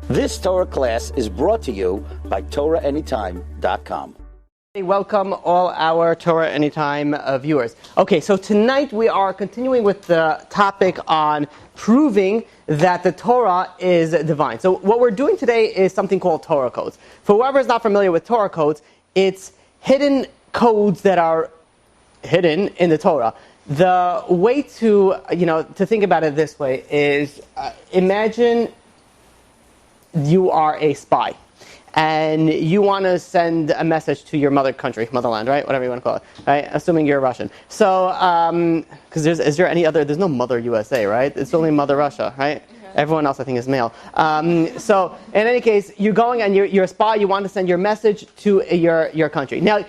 This Torah class is brought to you by TorahAnytime.com. Welcome all our Torah Anytime viewers. Okay, so tonight we are continuing with the topic on proving that the Torah is divine. So what we're doing today is something called Torah codes. For whoever is not familiar with Torah codes, it's hidden codes that are hidden in the Torah. The way to think about it this way is imagine you are a spy and you want to send a message to your motherland, right? Whatever you want to call it, right? Assuming you're Russian. So, because there's no Mother USA, right? It's only Mother Russia, right? Okay. Everyone else, I think, is male. So, in any case, you're going and you're a spy. You want to send your message to your country. Now,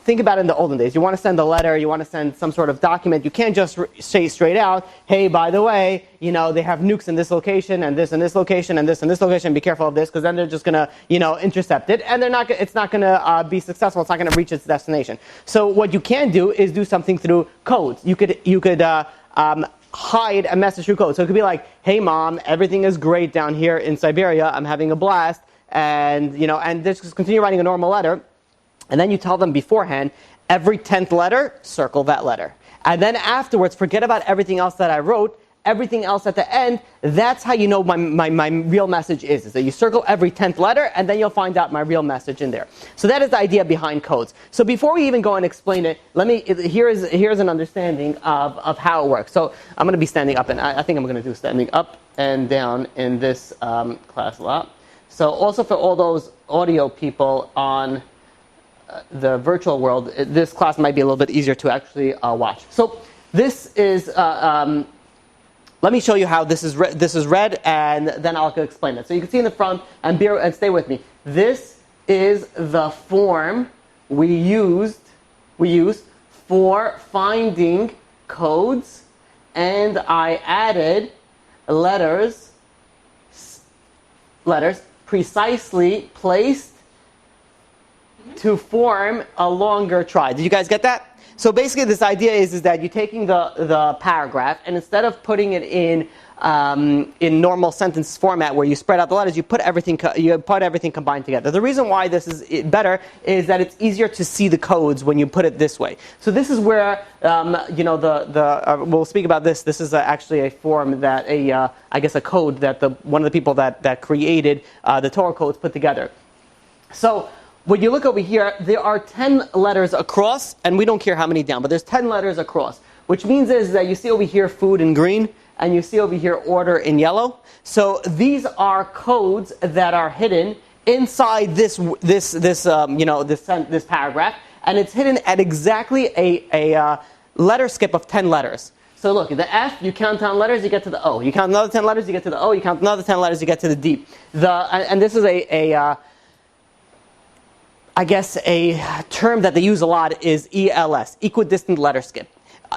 think about it in the olden days. You want to send a letter, you want to send some sort of document. You can't just say straight out, hey, by the way, they have nukes in this location and this location and this location. Be careful of this, because then they're just going to, intercept it, and it's not going to be successful. It's not going to reach its destination. So what you can do is do something through codes. You could hide a message through code. So it could be like, hey, Mom, everything is great down here in Siberia. I'm having a blast, and just continue writing a normal letter. And then you tell them beforehand, every 10th letter, circle that letter. And then afterwards, forget about everything else that I wrote, everything else at the end. That's how you know my real message is that you circle every 10th letter, and then you'll find out my real message in there. So that is the idea behind codes. So before we even go and explain it, here's an understanding of how it works. So I'm going to be standing up, and I think I'm going to do standing up and down in this class a lot. So also for all those audio people on the virtual world, this class might be a little bit easier to actually watch. So this is, let me show you how this is read, and then I'll explain it. So you can see in the front, and stay with me. This is the form we use for finding codes, and I added letters precisely placed to form a longer try. Did you guys get that? So basically this idea is that you're taking the paragraph, and instead of putting it in normal sentence format where you spread out the letters, you put everything combined together. The reason why this is better is that it's easier to see the codes when you put it this way. So this is where we'll speak about this. This is actually a form that a code that one of the people that created the Torah codes put together. So when you look over here, there are 10 letters across, and we don't care how many down, but there's 10 letters across, which means is that you see over here food in green, and you see over here order in yellow. So these are codes that are hidden inside this paragraph, and it's hidden at exactly a letter skip of 10 letters. So look, the F, you count down letters, you get to the O. You count another 10 letters, you get to the O. You count another 10 letters, you get to the D. And this is a term that they use a lot is ELS, equidistant letter skip.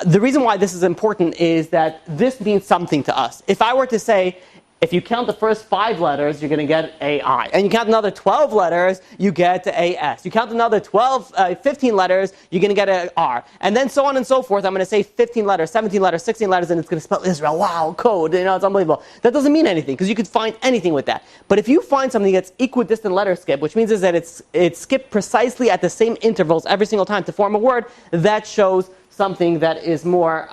The reason why this is important is that this means something to us. If I were to say, if you count the first 5 letters, you're going to get a I. And you count another 12 letters, you get a S. You count another 15 letters, you're going to get an R. And then so on and so forth. I'm going to say 15 letters, 17 letters, 16 letters, and it's going to spell Israel. Wow, code. It's unbelievable. That doesn't mean anything, because you could find anything with that. But if you find something that's equidistant letter skip, which means is that it's skipped precisely at the same intervals every single time to form a word, that shows something that is more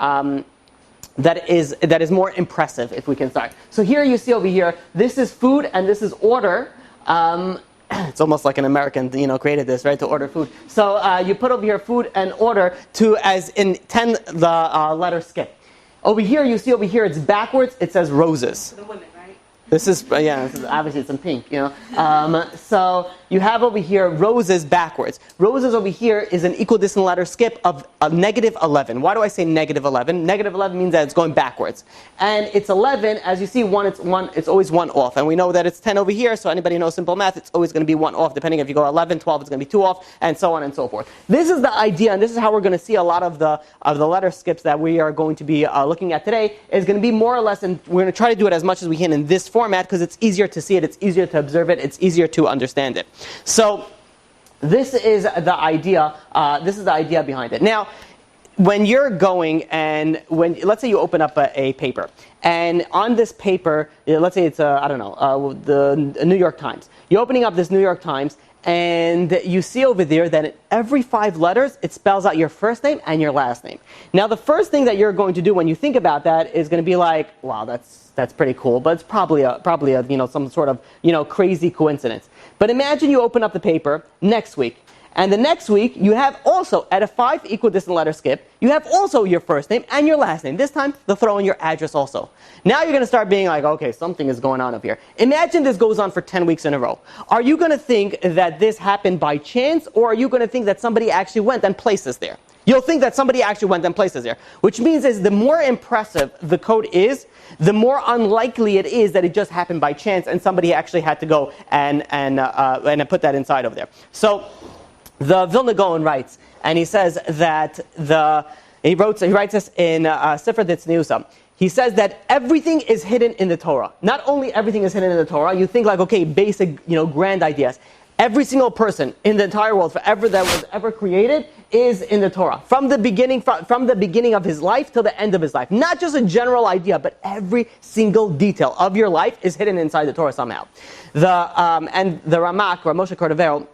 that is more impressive, if we can start. So here you see over here, this is food and this is order. It's almost like an American, created this, right, to order food. So you put over here food and order as in 10 the letter skip. Over here, you see over here, it's backwards. It says roses. For the women, right? This is obviously it's in pink, So you have over here roses backwards. Roses over here is an equidistant letter skip of negative 11. Why do I say negative 11? Negative 11 means that it's going backwards. And it's 11, as you see, it's always 1 off. And we know that it's 10 over here, so anybody knows simple math, it's always going to be 1 off. Depending if you go 11, 12, it's going to be 2 off, and so on and so forth. This is the idea, and this is how we're going to see a lot of the letter skips that we are going to be looking at today, is going to be more or less, and we're going to try to do it as much as we can in this format, because it's easier to see it, it's easier to observe it, it's easier to understand it. So this is the idea. This is the idea behind it. Now, when you're going and let's say you open up a paper, and on this paper, let's say it's the New York Times. You're opening up this New York Times, and you see over there that in every 5 letters, it spells out your first name and your last name. Now, the first thing that you're going to do when you think about that is going to be like, wow, that's pretty cool, but it's probably a some sort of crazy coincidence. But imagine you open up the paper next week. And the next week, you have also, at a 5 equidistant letter skip, you have also your first name and your last name. This time, they'll throw in your address also. Now you're going to start being like, okay, something is going on up here. Imagine this goes on for 10 weeks in a row. Are you going to think that this happened by chance, or are you going to think that somebody actually went and placed this there? You'll think that somebody actually went and placed this there. Which means is the more impressive the code is, the more unlikely it is that it just happened by chance and somebody actually had to go and put that inside over there. So, the Vilna Gaon writes, and he says that he writes this in Sefer Ditzniusa. He says that everything is hidden in the Torah. Not only everything is hidden in the Torah, you think like, okay, basic, grand ideas. Every single person in the entire world, forever that was ever created, is in the Torah. From the beginning of his life till the end of his life. Not just a general idea, but every single detail of your life is hidden inside the Torah somehow. And the Ramak, Rav Moshe Cordovero,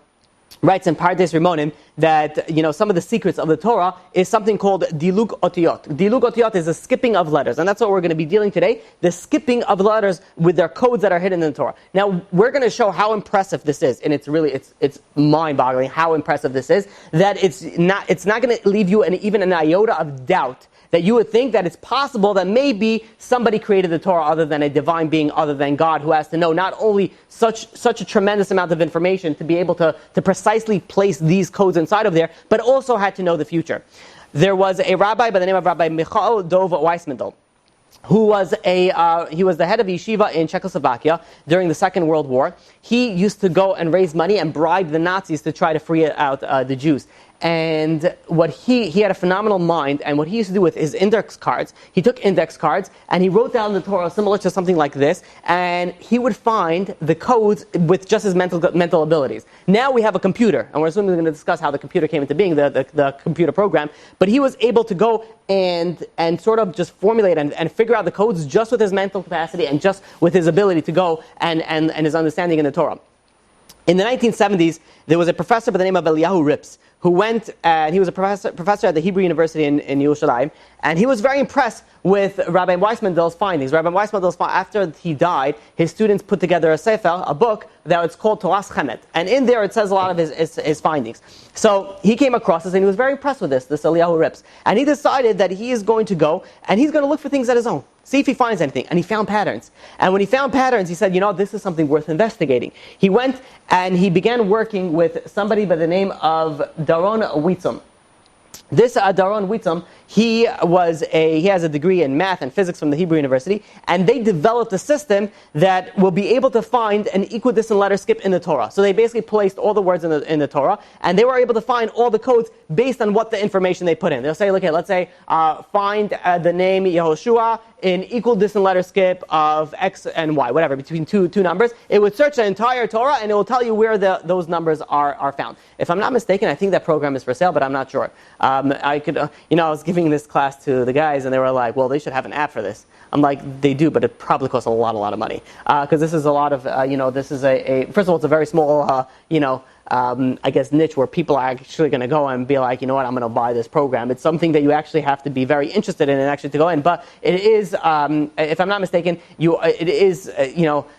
writes in Pardes Rimonim that some of the secrets of the Torah is something called dilug otiyot. Dilug otiyot is the skipping of letters, and that's what we're going to be dealing today. The skipping of letters with their codes that are hidden in the Torah. Now we're going to show how impressive this is, and it's mind-boggling how impressive this is. That it's not going to leave you even an iota of doubt that you would think that it's possible that maybe somebody created the Torah other than a divine being, other than God, who has to know not only such a tremendous amount of information to be able to precisely place these codes inside of there, but also had to know the future. There was a rabbi by the name of Rabbi Michael Dov Weissmandel, who was he was the head of yeshiva in Czechoslovakia during the Second World War. He used to go and raise money and bribe the Nazis to try to free out the Jews. And what he had a phenomenal mind, and what he used to do with his index cards, he took index cards and he wrote down the Torah similar to something like this, and he would find the codes with just his mental abilities. Now we have a computer, and we're assuming we're going to discuss how the computer came into being, the computer program, but he was able to go and sort of just formulate and figure out the codes just with his mental capacity and just with his ability to go and his understanding in the Torah. In the 1970s, there was a professor by the name of Eliyahu Rips, who went and he was a professor at the Hebrew University in Yerushalayim, and he was very impressed with Rabbi Weissmandel's findings. After he died, his students put together a sefer, a book, that it's called Toras Chemet, and in there it says a lot of his findings. So he came across this, and he was very impressed with this Eliyahu Rips, and he decided that he is going to go and he's going to look for things at his own. See if he finds anything. And he found patterns. And when he found patterns, he said, this is something worth investigating. He went and he began working with somebody by the name of Daron Witzum. This Daron Witzum, he has a degree in math and physics from the Hebrew University, and they developed a system that will be able to find an equidistant letter skip in the Torah. So they basically placed all the words in the Torah, and they were able to find all the codes based on what the information they put in. They'll say, okay, let's say, find the name Yehoshua in equidistant letter skip of X and Y, whatever, between two numbers. It would search the entire Torah, and it will tell you where those numbers are found. If I'm not mistaken, I think that program is for sale, but I'm not sure. I was giving this class to the guys, and they were like, well, they should have an app for this. I'm like, they do, but it probably costs a lot of money. Because this is a lot of, this is first of all, it's a very small, I guess, niche where people are actually going to go and be like, I'm going to buy this program. It's something that you actually have to be very interested in and actually to go in. But it is, if I'm not mistaken, it is,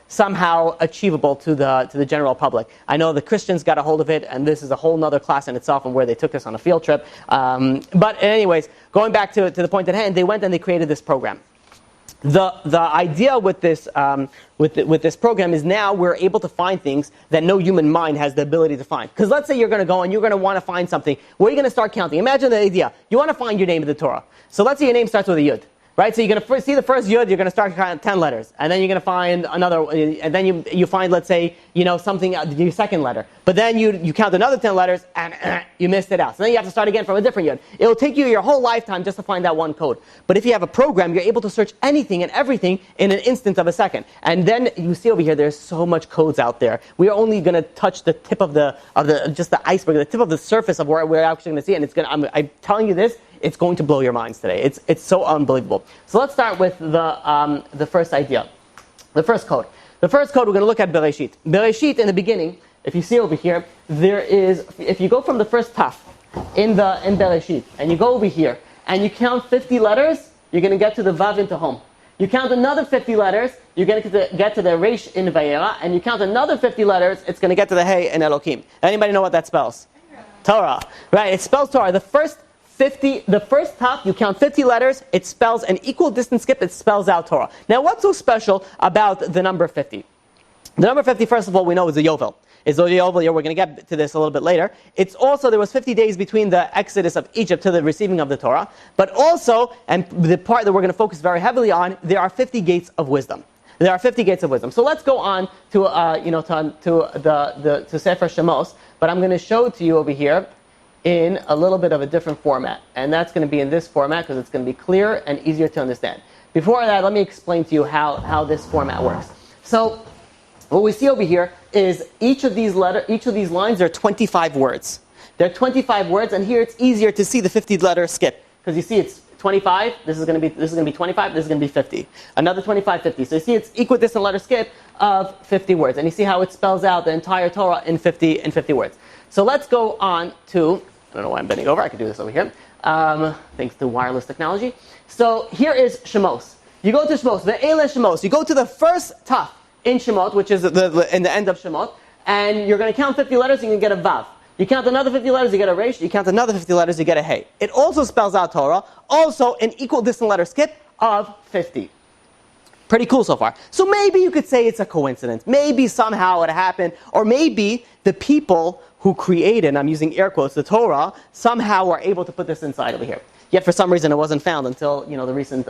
somehow achievable to the general public. I know the Christians got a hold of it, and this is a whole other class in itself, and where they took us on a field trip. But anyways, going back to the point at hand, they went and they created this program. The idea with this with this program is now we're able to find things that no human mind has the ability to find. Because let's say you're going to go and you're going to want to find something. Where are you going to start counting? Imagine the idea. You want to find your name in the Torah. So let's say your name starts with a Yud. Right, so you're going to see the first Yud, you're going to start counting 10 letters. And then you're going to find another, and then you find, let's say, something, your second letter. But then you count another 10 letters, and you missed it out. So then you have to start again from a different Yud. It'll take you your whole lifetime just to find that one code. But if you have a program, you're able to search anything and everything in an instant of a second. And then you see over here, there's so much codes out there. We are only going to touch the tip of just the iceberg, the tip of the surface of where we're actually going to see it. And I'm telling you this, It's going to blow your minds today. It's so unbelievable. So let's start with the first idea, the first code. The first code, we're going to look at Bereshit. Bereshit, in the beginning, if you see over here, there is, if you go from the first taf in Bereshit, and you go over here, and you count 50 letters, you're going to get to the Vav in Tehom. You count another 50 letters, you're going to get to the Resh in Vayera, and you count another 50 letters, it's going to get to the Hey in Elohim. Anybody know what that spells? Torah. Right, it spells Torah. The first taf, you count 50 letters, it spells an equal distance skip, it spells out Torah. Now, what's so special about the number 50? The number 50, first of all, we know is a Yovel. It's a Yovel year. We're going to get to this a little bit later. It's also, there was 50 days between the exodus of Egypt to the receiving of the Torah. But also, and the part that we're going to focus very heavily on, there are 50 gates of wisdom. There are 50 gates of wisdom. So let's go on to Sefer Shemos. But I'm going to show it to you over here in a little bit of a different format. And that's going to be in this format because it's going to be clear and easier to understand. Before that, let me explain to you how this format works. So what we see over here is each of these lines are 25 words. They're 25 words, and here it's easier to see the 50-letter skip because you see it's 25. This is going to be 25. This is going to be 50. Another 25, 50. So you see it's equidistant letter skip of 50 words, and you see how it spells out the entire Torah in 50 words. So let's go on to, I don't know why I'm bending over. I can do this over here. Thanks to wireless technology. So here is Shemos. You go to Shemos, the Eile Shemos. You go to the first taf in Shemot, which is in the end of Shemot, and you're going to count 50 letters, and you get a Vav. You count another 50 letters, you get a Resh. You count another 50 letters, you get a Hey. It also spells out Torah, also an equal distant letter skip of 50. Pretty cool so far. So maybe you could say it's a coincidence. Maybe somehow it happened, or maybe the people who created, and I'm using air quotes, the Torah, somehow were able to put this inside over here. Yet for some reason it wasn't found until the recent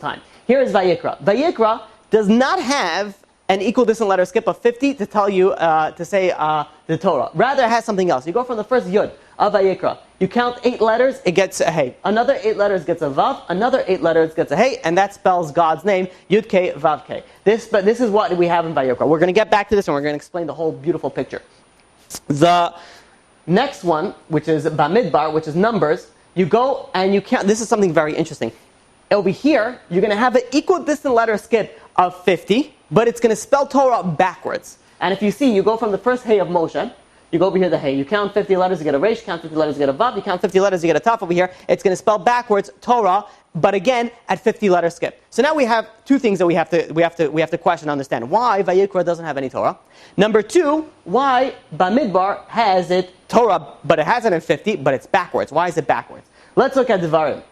time. Here is Vayikra. Vayikra does not have an equal distant letter skip of 50 to tell you, to say the Torah. Rather, it has something else. You go from the first Yud of Vayikra. You count 8 letters, it gets a Hey. Another 8 letters gets a Vav. Another 8 letters gets a Hey, and that spells God's name, Yud K Vav K. But this is what we have in Vayikra. We're going to get back to this, and we're going to explain the whole beautiful picture. The next one, which is Bamidbar, which is Numbers, you go and you count. This is something very interesting. Over here, you're going to have an equal distant letter skip of 50, but it's going to spell Torah backwards. And if you see, you go from the first Hey of Moshe, you go over here the Hey, you count 50 letters, you get a Resh, count 50 letters, you get a Vav, you count 50 letters, you get a Taf over here. It's going to spell backwards Torah, but again at 50 letter skip. So now we have two things that we have to question and understand. Why Vayikra doesn't have any Torah? Number two, why Bamidbar has it Torah, but it has it in 50, but it's backwards. Why is it backwards? Let's look at Devarim.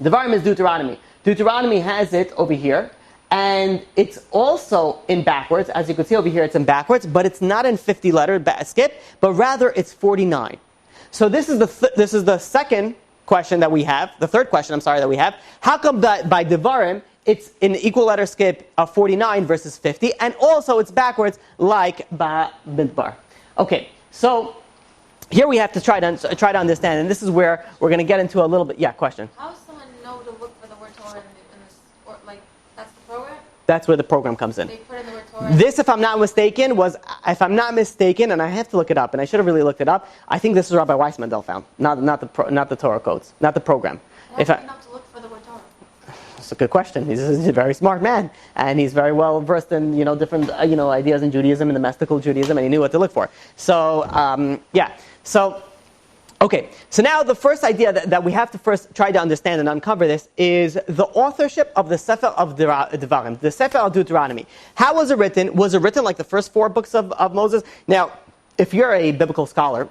Devarim is Deuteronomy. Deuteronomy has it over here, and it's also in backwards. As you can see over here, it's in backwards, but it's not in 50 letter skip, but rather it's 49. So this is the second question that we have, the third question, that we have. How come that by Devarim, it's in equal letter skip of 49 versus 50, and also it's backwards like Bamidbar. Okay, so here we have to try to understand, and this is where we're going to get into a little bit. Yeah, question. How does someone know to look for the word Torah in this, or like that's the program? That's where the program comes in. They put in the word Torah. This, if I'm not mistaken, and I have to look it up, and I should have really looked it up. I think this is Rabbi Weissman found, not the Torah codes, not the program. Why do you not to look for the word Torah? That's a good question. He's a very smart man, and he's very well versed in different ideas in Judaism and the mystical Judaism, and he knew what to look for. So So, okay. So now the first idea that we have to first try to understand and uncover this is the authorship of the Sefer of Devarim, the Sefer of Deuteronomy. How was it written? Was it written like the first 4 books of Moses? Now, if you're a biblical scholar,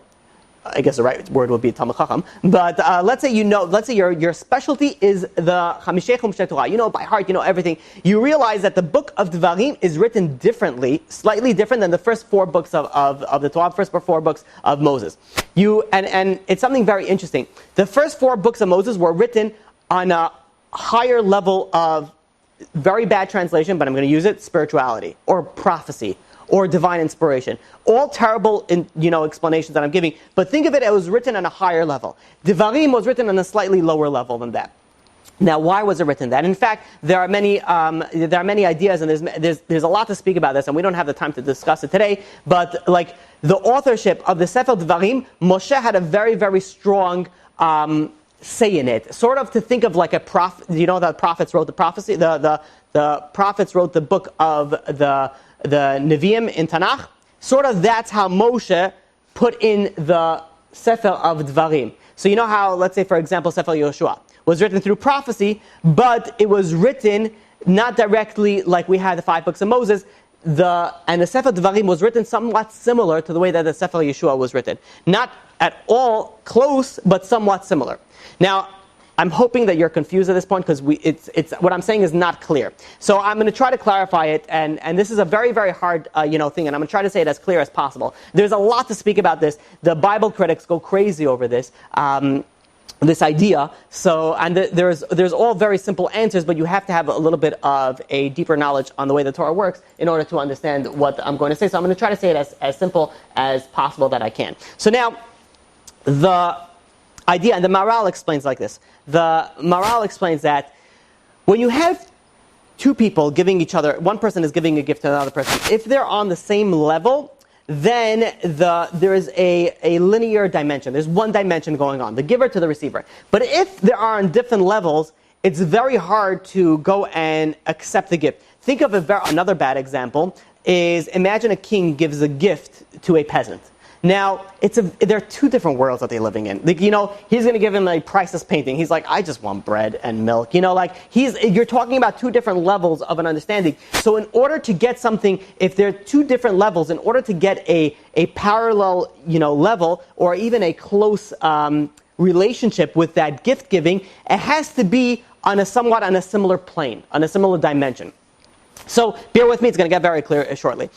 I guess the right word would be Talmud Chacham, but let's say your specialty is the Chamishei Chumshei Torah. You know by heart, you know everything. You realize that the book of Devarim is written differently, slightly different than the first 4 books of the Torah, first 4 books of Moses. And it's something very interesting. The first 4 books of Moses were written on a higher level of very bad translation, but I'm going to use it, spirituality or prophecy or divine inspiration. All terrible explanations that I'm giving, but think of it as written on a higher level. Devarim was written on a slightly lower level than that. Now, why was it written that? In fact, there are many ideas, and there's a lot to speak about this, and we don't have the time to discuss it today. But like the authorship of the Sefer Devarim, Moshe had a very, very strong say in it. Sort of to think of like a prophet. You know, the prophets wrote the prophecy. The prophets wrote the book of the Nevi'im in Tanakh. Sort of that's how Moshe put in the Sefer of Dvarim. So you know how, let's say for example, Sefer Yehoshua was written through prophecy, but it was written not directly like we had the 5 books of Moses. And the Sefer Dvarim was written somewhat similar to the way that the Sefer Yeshua was written. Not at all close, but somewhat similar. Now, I'm hoping that you're confused at this point because it's what I'm saying is not clear. So I'm going to try to clarify it, and this is a very, very hard thing, and I'm going to try to say it as clear as possible. There's a lot to speak about this. The Bible critics go crazy over this. This idea. So, and there's all very simple answers, but you have to have a little bit of a deeper knowledge on the way the Torah works in order to understand what I'm going to say. So I'm going to try to say it as simple as possible that I can. So now, the idea, and the Maral explains like this. The Maral explains that when you have two people giving each other, one person is giving a gift to another person, if they're on the same level, then there is a linear dimension. There's one dimension going on, the giver to the receiver. But if they are on different levels, it's very hard to go and accept the gift. Think of another bad example is imagine a king gives a gift to a peasant. Now, there are two different worlds that they're living in. Like, he's going to give him a priceless painting. He's like, I just want bread and milk. You're talking about two different levels of an understanding. So in order to get something, if there are two different levels, in order to get a parallel, level, or even a close relationship with that gift giving, it has to be on a similar plane, on a similar dimension. So bear with me, it's going to get very clear shortly.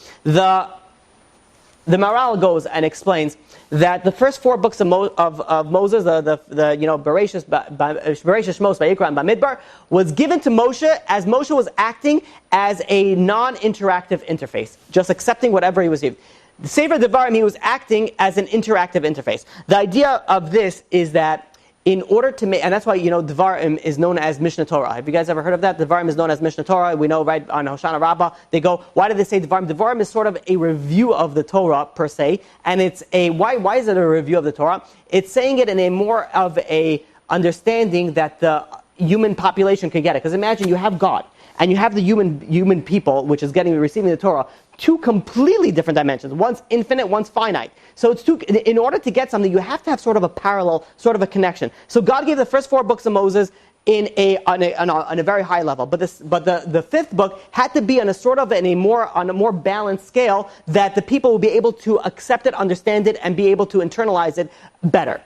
The Maral goes and explains that the first 4 books of Moses, Bereshis, Shmos, Vayikra, and Bamidbar, was given to Moshe as Moshe was acting as a non-interactive interface, just accepting whatever he was given. The Sefer Devarim, he was acting as an interactive interface. The idea of this is that in order to make, and that's why, Devarim is known as Mishnah Torah. Have you guys ever heard of that? Devarim is known as Mishnah Torah. We know, right, on Hoshana Rabbah, they go, why did they say Devarim? Devarim is sort of a review of the Torah, per se, and it's why is it a review of the Torah? It's saying it in a more of a understanding that the human population can get it. Because imagine you have God, and you have the human people, which is receiving the Torah, 2 completely different dimensions. One's infinite, one's finite. So it's in order to get something, you have to have sort of a parallel, sort of a connection. So God gave the first 4 books of Moses on a very high level, but the 5th book had to be on a more balanced scale that the people will be able to accept it, understand it, and be able to internalize it better.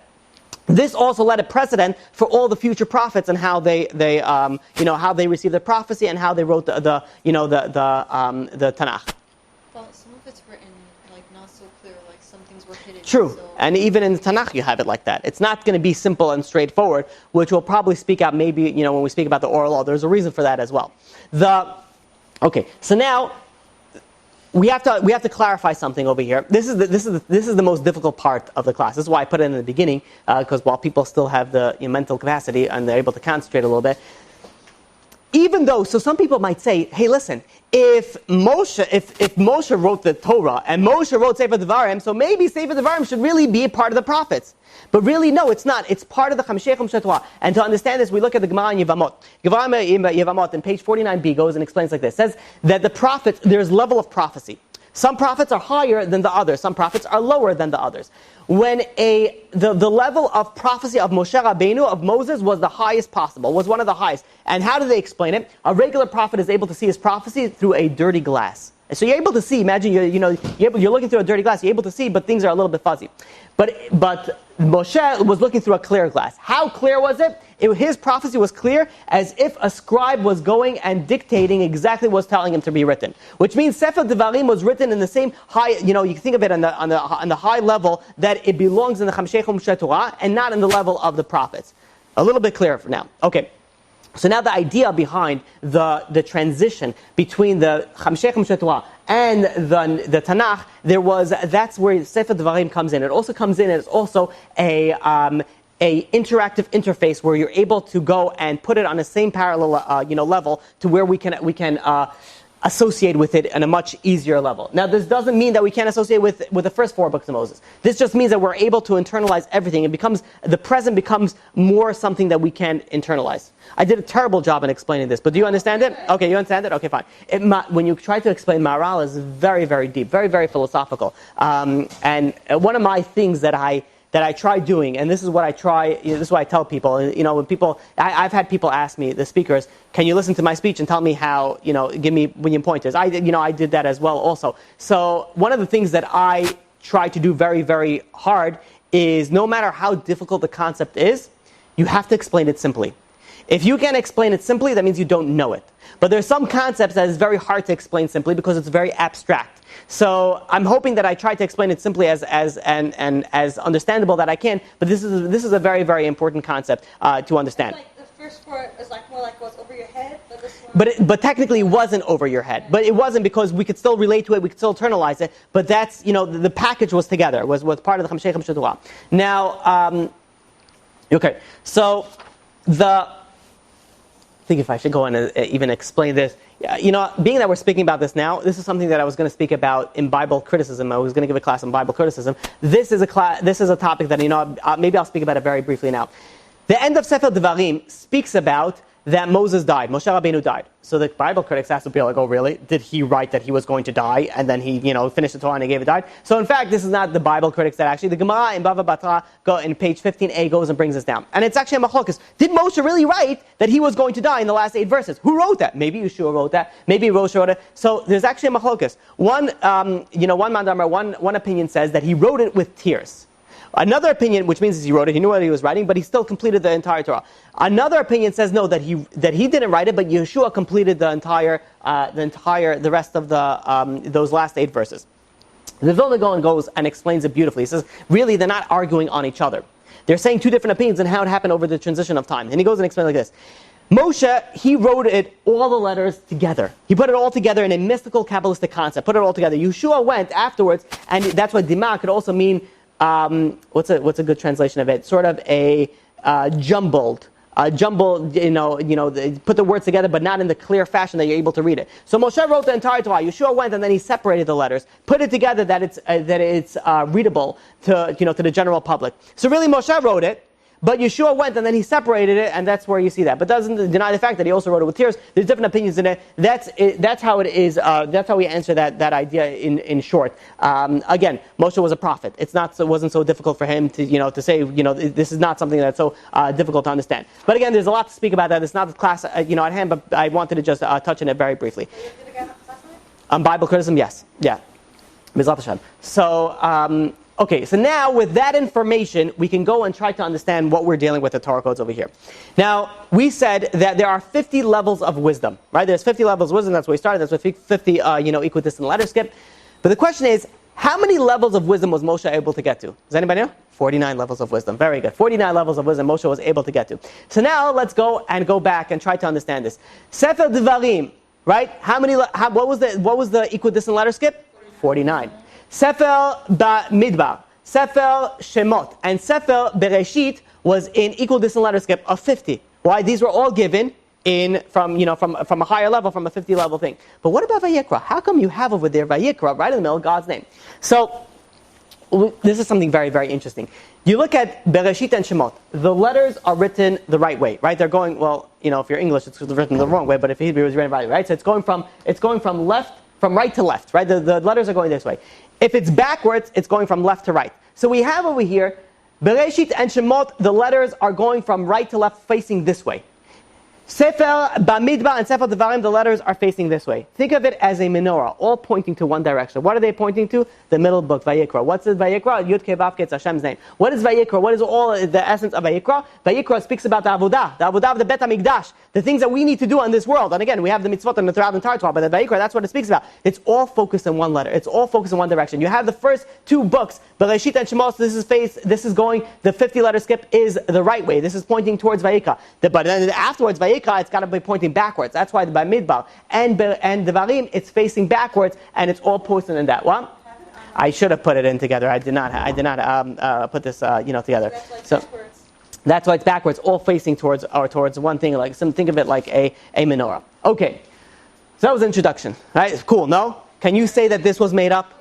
This also led a precedent for all the future prophets and how they how they received the prophecy and how they wrote the Tanakh. Well, some of it's written not so clear, some things were hidden. True, so. And even in the Tanakh you have it like that. It's not going to be simple and straightforward, which we'll probably speak out maybe when we speak about the oral law. There's a reason for that as well. So now we have to clarify something over here. This is the most difficult part of the class. This is why I put it in the beginning, because while people still have the mental capacity and they're able to concentrate a little bit. Even though, so some people might say, hey, listen, if Moshe wrote the Torah and Moshe wrote Sefer Devarim, so maybe Sefer Devarim should really be a part of the prophets. But really, no, it's not. It's part of the Chamshei Torah. And to understand this, we look at the Gemara in Yevamot. Gemara in Yevamot, in page 49b, goes and explains like this. It says that the prophets, there's level of prophecy. Some prophets are higher than the others. Some prophets are lower than the others. When the level of prophecy of Moshe Rabbeinu, of Moses, was the highest possible, was one of the highest. And how do they explain it? A regular prophet is able to see his prophecy through a dirty glass. So you're able to see, imagine you're looking through a dirty glass, you're able to see, but things are a little bit fuzzy. But Moshe was looking through a clear glass. How clear was it? His prophecy was clear as if a scribe was going and dictating exactly what was telling him to be written. Which means Sefer Devarim was written in the same high, you can think of it on the high level that it belongs in the Chamshei Torah and not in the level of the prophets. A little bit clearer for now. Okay. So now the idea behind the transition between the Chamshei Torah and the Tanakh, that's where Sefer Devarim comes in. It also comes in as also a interactive interface where you're able to go and put it on the same parallel level to where we can associate with it on a much easier level. Now, this doesn't mean that we can't associate with the first 4 books of Moses. This just means that we're able to internalize everything. The present becomes more something that we can internalize. I did a terrible job in explaining this, but do you understand it? Okay, you understand it? Okay, fine. When you try to explain Maharal, it's very, very deep, very, very philosophical. And one of my things that I try doing, and this is what I try, this is what I tell people, when people, I've had people ask me, the speakers, can you listen to my speech and tell me how, give me pointers. I did that as well also. So one of the things that I try to do very, very hard is no matter how difficult the concept is, you have to explain it simply. If you can't explain it simply, that means you don't know it. But there's some concepts that is very hard to explain simply because it's very abstract. So I'm hoping that I try to explain it simply as understandable that I can. But this is a very, very important concept to understand. Like the first part is like more like what's over your head, but this one. But technically, it wasn't over your head. But it wasn't because we could still relate to it. We could still internalize it. But that's the package was together. Was part of the Chamshei Chamshei Torah. Now, okay. So I think if I should go and even explain this, being that we're speaking about this now, this is something that I was going to speak about in Bible criticism. I was going to give a class on Bible criticism. This is a topic that maybe I'll speak about it very briefly now. The end of Sefer Devarim speaks about that Moses died. Moshe Rabbeinu died. So the Bible critics have to be like, oh really? Did he write that he was going to die and then he finished the Torah and he gave it died? So in fact, this is not the Bible critics that actually, the Gemara in Bava Batra in page 15a goes and brings this down. And it's actually a machlokes. Did Moshe really write that he was going to die in the last 8 verses? Who wrote that? Maybe Yehoshua wrote that. Maybe Moshe wrote it. So there's actually a machlokes. One opinion says that he wrote it with tears. Another opinion, which means he wrote it, he knew what he was writing, but he still completed the entire Torah. Another opinion says no, that he didn't write it, but Yehoshua completed the rest of those last 8 verses. The Vilna Gaon goes and explains it beautifully. He says, really, they're not arguing on each other. They're saying 2 different opinions on how it happened over the transition of time. And he goes and explains like this. Moshe, he wrote all the letters together. He put it all together in a mystical, Kabbalistic concept. Put it all together. Yehoshua went afterwards, and that's why Dima could also mean what's a good translation of it? Sort of a jumbled. They put the words together, but not in the clear fashion that you're able to read it. So Moshe wrote the entire Torah. Yehoshua went and then he separated the letters, put it together that it's readable to the general public. So really, Moshe wrote it. But Yehoshua went and then he separated it, and that's where you see that. But doesn't deny the fact that he also wrote it with tears. There's different opinions in it. That's how it is. That's how we answer that idea in short. Again, Moshe was a prophet. It wasn't so difficult for him to say this is not something that's so difficult to understand. But again, there's a lot to speak about that. It's not the class at hand, but I wanted to just touch on it very briefly. Bible criticism, yes, yeah. Mizrat Hashem. So. Okay, so now with that information, we can go and try to understand what we're dealing with the Torah codes over here. Now, we said that there are 50 levels of wisdom, right? There's 50 levels of wisdom. That's where we started. That's what 50, equidistant letter skip. But the question is, how many levels of wisdom was Moshe able to get to? Does anybody know? 49 levels of wisdom. Very good. 49 levels of wisdom Moshe was able to get to. So now let's go back and try to understand this. Sefer Devarim, right? What was the equidistant letter skip? 49. Sefer Midbar, Sefer Shemot, and Sefer Bereshit was in equal distant letter skip of 50. Why? These were all given from a higher level, from a 50 level thing. But what about Vayikra? How come you have over there Vayikra right in the middle of God's name? So this is something very, very interesting. You look at Bereshit and Shemot. The letters are written the right way, right? They're going, if you're English, it's written the wrong way, but if Hebrew, it's written right, right? So it's going from right to left, right? The letters are going this way. If it's backwards, it's going from left to right. So we have over here, Bereshit and Shemot, the letters are going from right to left, facing this way. Sefer Bamidbar and Sefer Devarim, the letters are facing this way. Think of it as a menorah, all pointing to one direction. What are they pointing to? The middle book, Vayikra. What's the Vayikra? Yud Kei Vav Kei, it's Hashem's name. What is Vayikra? What is all the essence of Vayikra? Vayikra speaks about the Avodah of the Bet HaMikdash, the things that we need to do in this world. And again, we have the mitzvot and throughout the entire Torah, but the Vayikra, that's what it speaks about. It's all focused in one letter. It's all focused in one direction. You have the first 2 books, Bereshit and Shemot, this is going, the 50 letter skip is the right way. This is pointing towards Vayikra. But then afterwards, Vayikra, it's got to be pointing backwards. That's why by Midbar and Devarim, it's facing backwards, and it's all posted in that one. I should have put it in together. I did not put this together. So that's why it's backwards, all facing towards one thing. Think of it like a menorah. Okay. So that was the introduction, right? Cool, no? Can you say that this was made up?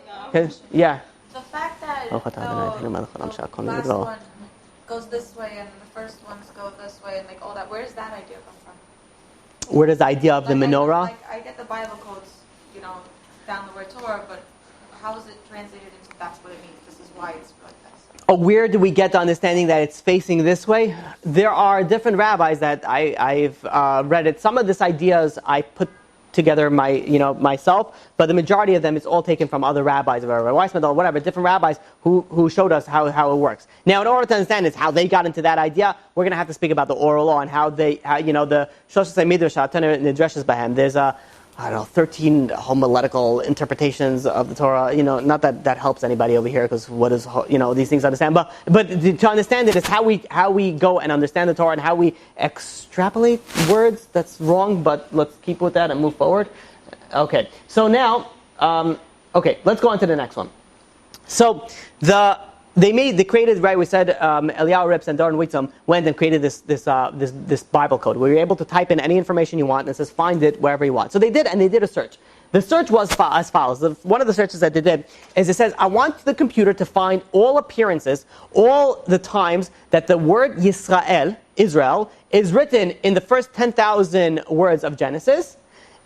Yeah. The fact that the last one goes this way and the first ones go this way and like all that, where does that idea come from? Where does the idea of the menorah? I get the Bible codes, down the word Torah, but how is it translated into that's what it means? This is why it's like this. Oh, where do we get the understanding that it's facing this way? There are different rabbis that I've read it. Some of these ideas I put together myself, but the majority of them is all taken from other rabbis, or Rabbi Weissman, or whatever, different rabbis who showed us how it works. Now, in order to understand this, how they got into that idea, we're going to have to speak about the oral law and how the Shoshasei Midrash Atana Nidreshes Bahem. There's 13 homiletical interpretations of the Torah. Not that helps anybody over here, because what is, these things understand. But to understand it is how we go and understand the Torah and how we extrapolate words. That's wrong, but let's keep with that and move forward. Okay, so now, let's go on to the next one. So they created, right? We said Eliyahu Rips and Doron Witzum went and created this Bible code where you're able to type in any information you want and it says find it wherever you want. So they did, and they did a search. The search was as follows. One of the searches that they did is it says, I want the computer to find all appearances, all the times that the word Yisrael, Israel, is written in the first 10,000 words of Genesis,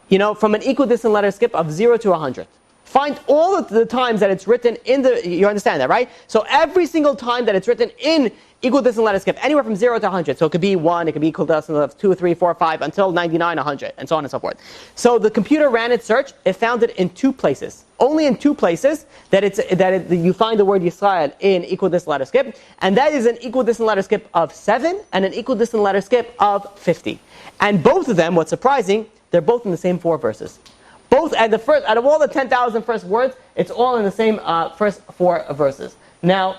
from an equidistant letter skip of 0 to 100. Find all of the times that it's written you understand that, right? So every single time that it's written in equidistant letter skip, anywhere from 0 to 100. So it could be 1, it could be equidistant of 2, 3, 4, 5, until 99, 100, and so on and so forth. So the computer ran its search. It found it in 2 places. Only in 2 places you find the word Yisrael in equidistant letter skip, and that is an equidistant letter skip of 7 and an equidistant letter skip of 50. And both of them, what's surprising, they're both in the same 4 verses. Both out of all the 10,000 first words, it's all in the same first 4 verses. Now,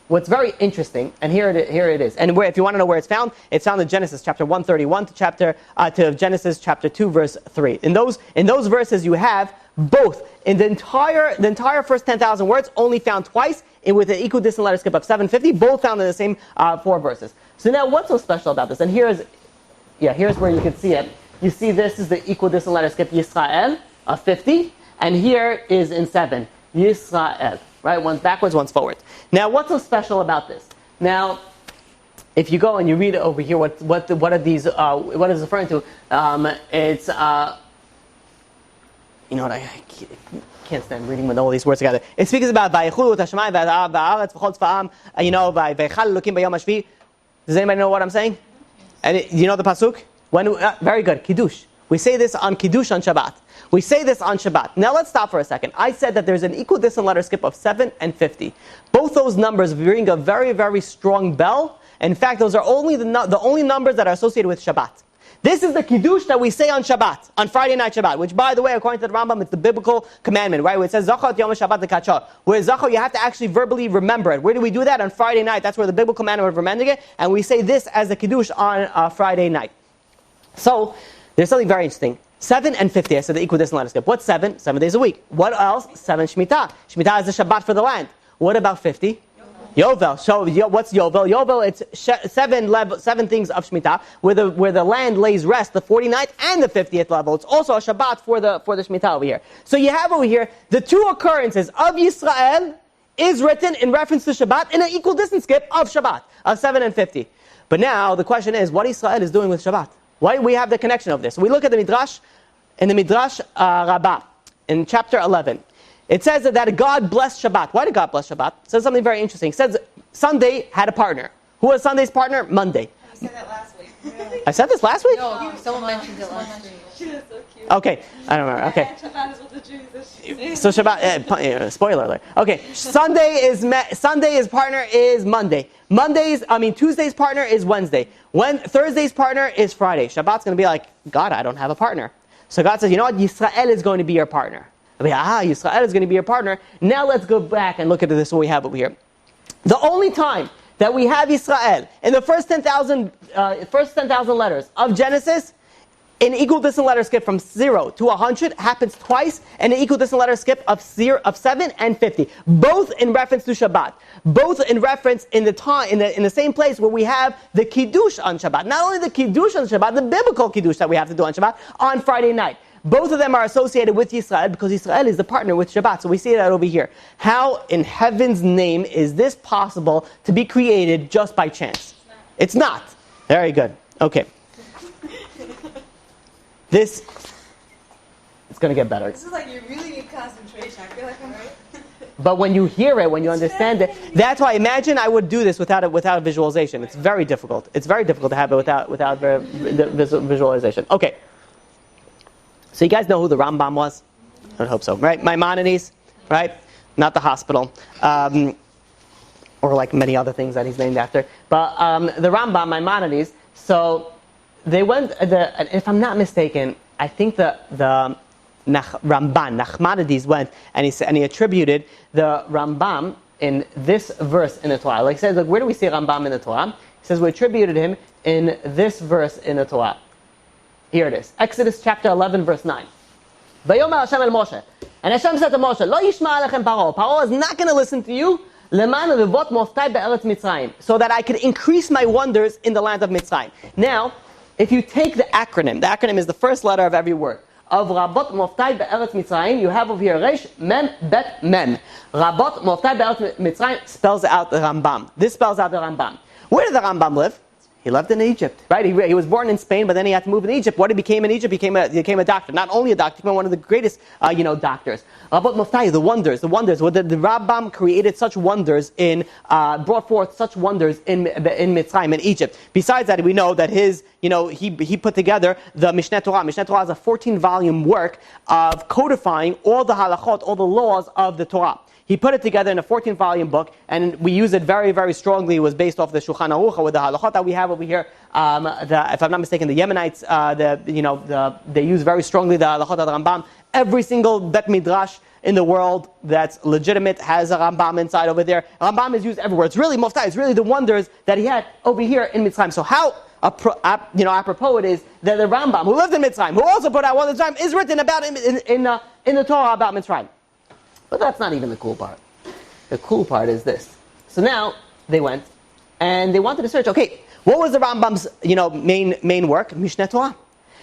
what's very interesting, and here it is. And if you want to know where it's found in Genesis chapter 131 to Genesis chapter 2 verse 3. In those verses, you have both in the entire first 10,000 words, only found twice, with an equidistant letter skip of 750. Both found in the same 4 verses. So now, what's so special about this? And here's where you can see it. You see this is the equidistant letter skip Yisrael of 50, and here is in 7, Yisrael. Right? One's backwards, one's forward. Now, what's so special about this? Now, if you go and you read over here, what are these? What is it referring to? It's I can't stand reading with all these words together. It speaks about Vayichulu Tashamayim Va'aretz V'chol Tzva'am. Vayichal Elokim B'yom Hashvi. Does anybody know what I'm saying? And you know the pasuk? Very good. Kiddush. We say this on Kiddush on Shabbat. We say this on Shabbat. Now let's stop for a second. I said that there's an equidistant letter skip of 7 and 50. Both those numbers ring a very, very strong bell. In fact, those are only the only numbers that are associated with Shabbat. This is the Kiddush that we say on Shabbat, on Friday night Shabbat, which, by the way, according to the Rambam, it's the biblical commandment, right? Where it says, Zachor Yom Shabbat Lekachor. Where Zachor, you have to actually verbally remember it. Where do we do that? On Friday night. That's where the biblical commandment of remembering it. And we say this as the Kiddush on Friday night. So, there's something very interesting. 7 and 50, I said the equidistant letter skip. What's 7? 7 days a week. What else? 7 Shemitah. Shemitah is the Shabbat for the land. What about 50? Yovel. So what's Yovel? Yovel, it's 7 things of Shemitah, where the land lays rest, the 49th and the 50th level. It's also a Shabbat for the Shemitah over here. So you have over here, the 2 occurrences of Yisrael is written in reference to Shabbat in an equidistant skip of Shabbat, of 7 and 50. But now, the question is, what Israel is doing with Shabbat? Why do we have the connection of this? We look at the Midrash, in the Midrash Rabbi, in chapter 11. It says that God blessed Shabbat. Why did God bless Shabbat? It says something very interesting. It says Sunday had a partner. Who was Sunday's partner? Monday. You said that last week. Really? I said this last week? No, someone mentioned it last week. She was so cute. Okay, I don't remember. Okay. Shabbat is what the Jews are. So Shabbat, spoiler alert. Okay, Sunday's partner is Monday. Tuesday's partner is Wednesday. Thursday's partner is Friday. Shabbat's going to be like, God, I don't have a partner. So God says, you know what? Yisrael is going to be your partner. Yisrael is going to be your partner. Now let's go back and look at this, what we have over here. The only time that we have Yisrael in the first 10,000 letters of Genesis An equidistant letter skip from 0 to 100 happens twice, and an equidistant letter skip of 7 and 50. Both in reference to Shabbat. Both in reference in the same place where we have the Kiddush on Shabbat. Not only the Kiddush on Shabbat, the biblical Kiddush that we have to do on Shabbat on Friday night. Both of them are associated with Yisrael because Yisrael is the partner with Shabbat. So we see that over here. How in heaven's name is this possible to be created just by chance? It's not. Very good. Okay. It's going to get better. This is like you really need concentration. I feel like I'm right. But when you hear it, when you understand it, that's why imagine I would do this without a visualization. It's very difficult. It's very difficult to have it without visualization. Okay. So you guys know who the Rambam was? I would hope so, right? Maimonides, right? Not the hospital, or like many other things that he's named after. But the Rambam, Maimonides. So they went. If I'm not mistaken, I think the Ramban, Nachmanides went and he attributed the Rambam in this verse in the Torah. Like he says, like, where do we see Rambam in the Torah? He says we attributed him in this verse in the Torah. Here it is. Exodus chapter 11, verse 9. Vayomer Hashem el Moshe. And Hashem said to Moshe, Lo yishma alechem Paro. Paro is not going to listen to you. Leman levot moftai be'eretz Mitzrayim. So that I could increase my wonders in the land of Mitzrayim. Now, if you take the acronym is the first letter of every word. Of Rabot moftai be'eretz Mitzrayim, you have over here Resh, Mem, Bet, Mem. Rabot moftai be'eretz Mitzrayim spells out the Rambam. This spells out the Rambam. Where did the Rambam live? He lived in Egypt, right? He was born in Spain, but then he had to move in Egypt. What he became in Egypt? He became a doctor. Not only a doctor, he became one of the greatest, doctors. Rabot Moftai, the wonders. The Rambam created such wonders brought forth such wonders in Mitzrayim, in Egypt. Besides that, we know that he put together the Mishneh Torah. Mishneh Torah is a 14-volume work of codifying all the halachot, all the laws of the Torah. He put it together in a 14-volume book, and we use it very, very strongly. It was based off the Shulchan Aruch with the halachot that we have over here. If I'm not mistaken, the Yemenites, they use very strongly the halachot of the Rambam. Every single Bet Midrash in the world that's legitimate has a Rambam inside over there. Rambam is used everywhere. It's really moftai. It's really the wonders that he had over here in Mitzrayim. So how apropos it is that the Rambam, who lived in Mitzrayim, who also put out wonders in Mitzrayim, is written about in the Torah about Mitzrayim. But that's not even the cool part. The cool part is this. So now they went and they wanted to search. Okay, what was the Rambam's main work? Mishneh Torah.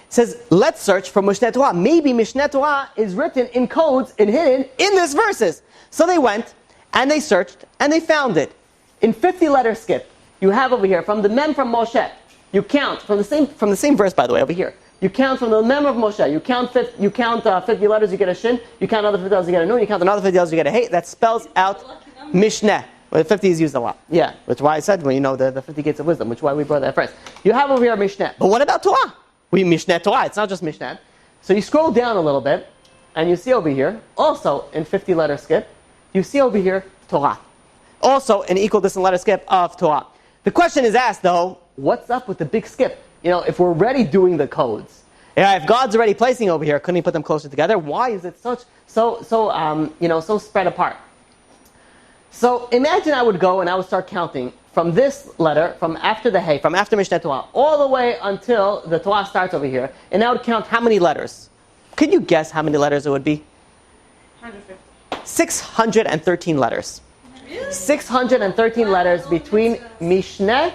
It says, let's search for Mishneh Torah. Maybe Mishneh Torah is written in codes and hidden in these verses. So they went and they searched and they found it in 50-letter skip. You have over here from the Mem from Moshe. You count from the same verse, by the way, over here. You count from the Mem of Moshe. You count 50 letters, you get a shin. You count another 50 letters, you get a nun. You count another 50 letters, you get a hey. That spells out Mishneh. Well, the 50 is used a lot. Yeah, which is why I said, the 50 gates of wisdom, which is why we brought that first. You have over here Mishneh. But what about Torah? Mishneh Torah. It's not just Mishneh. So you scroll down a little bit, and you see over here, also in 50-letter skip, you see over here Torah. Also an equidistant letter skip of Torah. The question is asked, though, what's up with the big skip? If we're already doing the codes, if God's already placing over here, couldn't He put them closer together? Why is it so spread apart? So imagine I would go and I would start counting from this letter, from after the Hey, from after Mishneh Torah, all the way until the Torah starts over here, and I would count how many letters. Could you guess how many letters it would be? 150. 613 letters. Really? 613 letters between Mishneh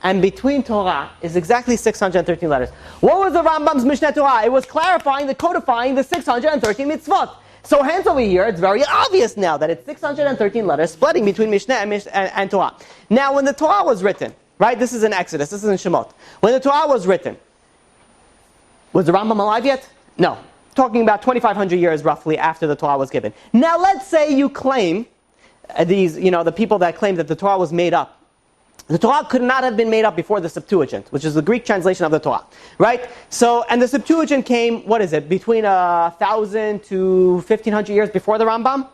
and between Torah is exactly 613 letters. What was the Rambam's Mishneh Torah? It was codifying the 613 mitzvot. So hence over here, it's very obvious now that it's 613 letters splitting between Mishneh and Torah. Now when the Torah was written, right, this is in Exodus, this is in Shemot. When the Torah was written, was the Rambam alive yet? No. Talking about 2,500 years roughly after the Torah was given. Now let's say you claim, the people that claim that the Torah was made up. The Torah could not have been made up before the Septuagint, which is the Greek translation of the Torah, right? So, and the Septuagint came, between 1,000 to 1,500 years before the Rambam?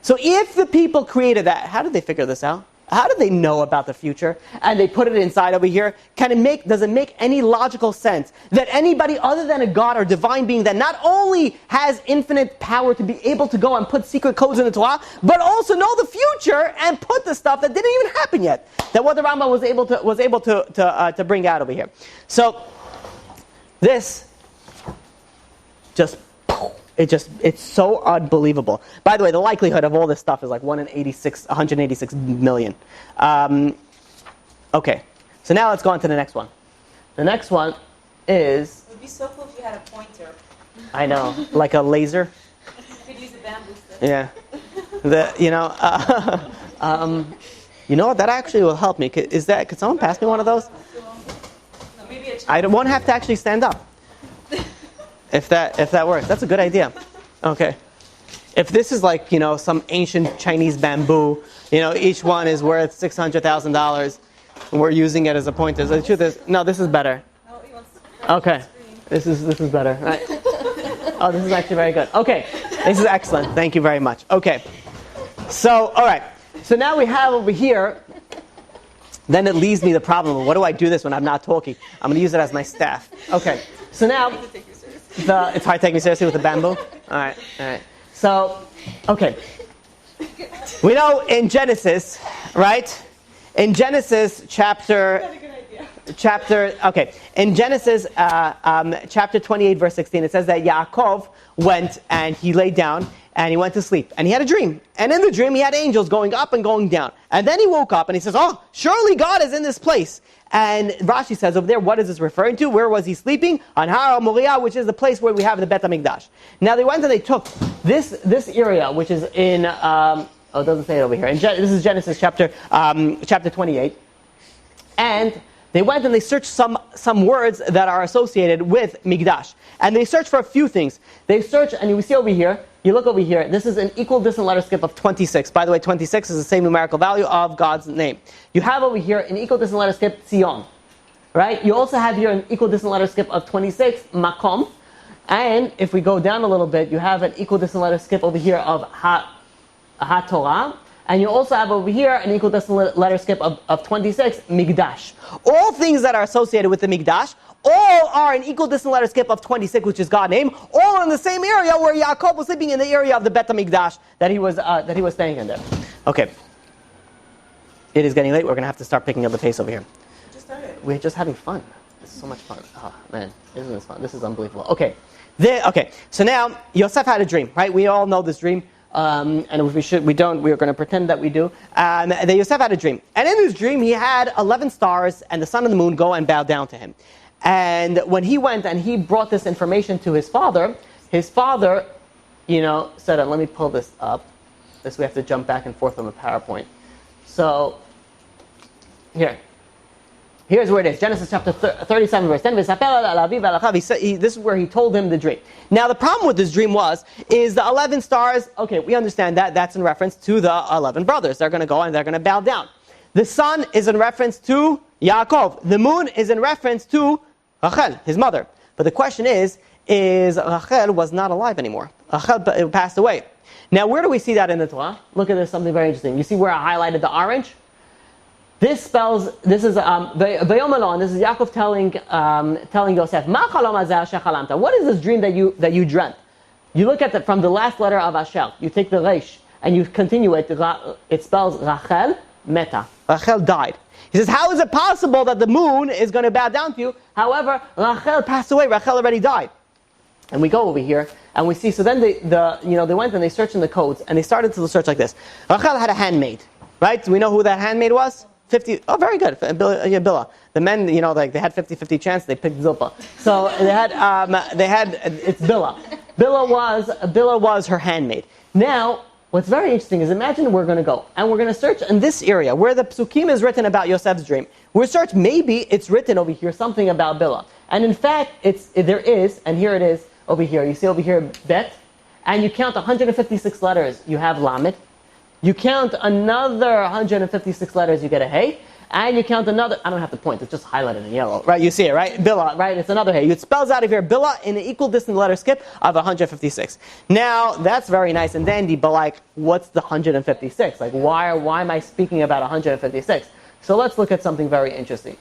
So if the people created that, how did they figure this out? How did they know about the future? And they put it inside over here. Does it make any logical sense that anybody other than a God or divine being that not only has infinite power to be able to go and put secret codes in the Torah, but also know the future and put the stuff that didn't even happen yet? That what the Rambam was able to bring out over here. So This it's so unbelievable. By the way, the likelihood of all this stuff is like 186 million. Okay, so now let's go on to the next one. The next one is... It would be so cool if you had a pointer. I know, like a laser. You could use a bamboo stick. Yeah. You know what? That actually will help me. Could someone pass me one of those? No, maybe I won't have to actually stand up. If that works, that's a good idea. Okay. If this is like some ancient Chinese bamboo, each one is worth $600,000, and we're using it as a pointer. So the truth is, no, this is better. No, he wants to Okay, this is better. Right. Oh, this is actually very good. Okay, this is excellent. Thank you very much. Okay. So, all right. So now we have over here. Then it leaves me the problem of what do I do this when I'm not talking? I'm going to use it as my staff. Okay. So now. It's hard to take me seriously with the bamboo? All right. So, okay. We know in Genesis, right? In Genesis chapter, in Genesis chapter 28, verse 16, it says that Yaakov went and he laid down and he went to sleep. And he had a dream. And in the dream, he had angels going up and going down. And then he woke up and he says, oh, surely God is in this place. And Rashi says over there, what is this referring to? Where was he sleeping? On Har Moriah, which is the place where we have the Bet HaMikdash. Now they went and they took this area, which is in, it doesn't say it over here. This is Genesis chapter 28. And they went and they searched some words that are associated with Mikdash. And they searched for a few things. They searched, and you see over here, you look over here, this is an equal distant letter skip of 26. By the way, 26 is the same numerical value of God's name. You have over here an equal distant letter skip, Tzion. Right? You also have here an equal distant letter skip of 26, Makom. And if we go down a little bit, you have an equal distant letter skip over here of HaTorah. And you also have over here an equal distant letter skip of 26, Mikdash. All things that are associated with the Mikdash, all are an equal distant letter skip of 26, which is God's name, all in the same area where Yaakov was sleeping in the area of the Bet HaMikdash that he was staying in there. Okay. It is getting late. We're going to have to start picking up the pace over here. We're just having fun. This is so much fun. Oh, man. Isn't this fun? This is unbelievable. Okay. So now, Yosef had a dream, right? We all know this dream. And if we're going to pretend that we do. That Yosef had a dream. And in this dream, he had 11 stars and the sun and the moon go and bow down to him. And when he went and he brought this information to his father, said, let me pull this up. This we have to jump back and forth on the PowerPoint. So, here's where it is. Genesis chapter 37, verse 10. This is where he told him the dream. Now, the problem with this dream is the 11 stars, okay, we understand that. That's in reference to the 11 brothers. They're going to go and they're going to bow down. The sun is in reference to Yaakov. The moon is in reference to Rachel, his mother. But the question is Rachel was not alive anymore. Rachel passed away. Now, where do we see that in the Torah? Look at this, something very interesting. You see where I highlighted the orange? This is Vayomalon. This is Yaakov telling Yosef, Ma chalom hazeh asher chalamta. What is this dream that you dreamt? You look at from the last letter of Asher. You take the Reish and you continue it. It spells Rachel meta. Rachel died. He says, how is it possible that the moon is going to bow down to you? However, Rachel passed away. Rachel already died. And we go over here and we see. So then they went and they searched in the codes and they started to search like this. Rachel had a handmaid, right? Do we know who that handmaid was? 50. Oh, very good. Bilhah. The men, they had 50-50 chance. They picked Zilpah. So it's Bilhah. Bilhah was her handmaid. Now, what's very interesting is imagine we're going to go and we're going to search in this area where the psukim is written about Yosef's dream. We'll search, maybe it's written over here something about Bilhah. And in fact, there is, and here it is over here. You see over here, Bet, and you count 156 letters, you have Lamed. You count another 156 letters, you get a Hey. And you count another, I don't have to point, it's just highlighted in yellow. Right, you see it, right? Bilhah, right? It's another Hey. It spells out of here Bilhah in an equal distant letter skip of 156. Now, that's very nice and dandy, but what's the 156? Why am I speaking about 156? So let's look at something very interesting.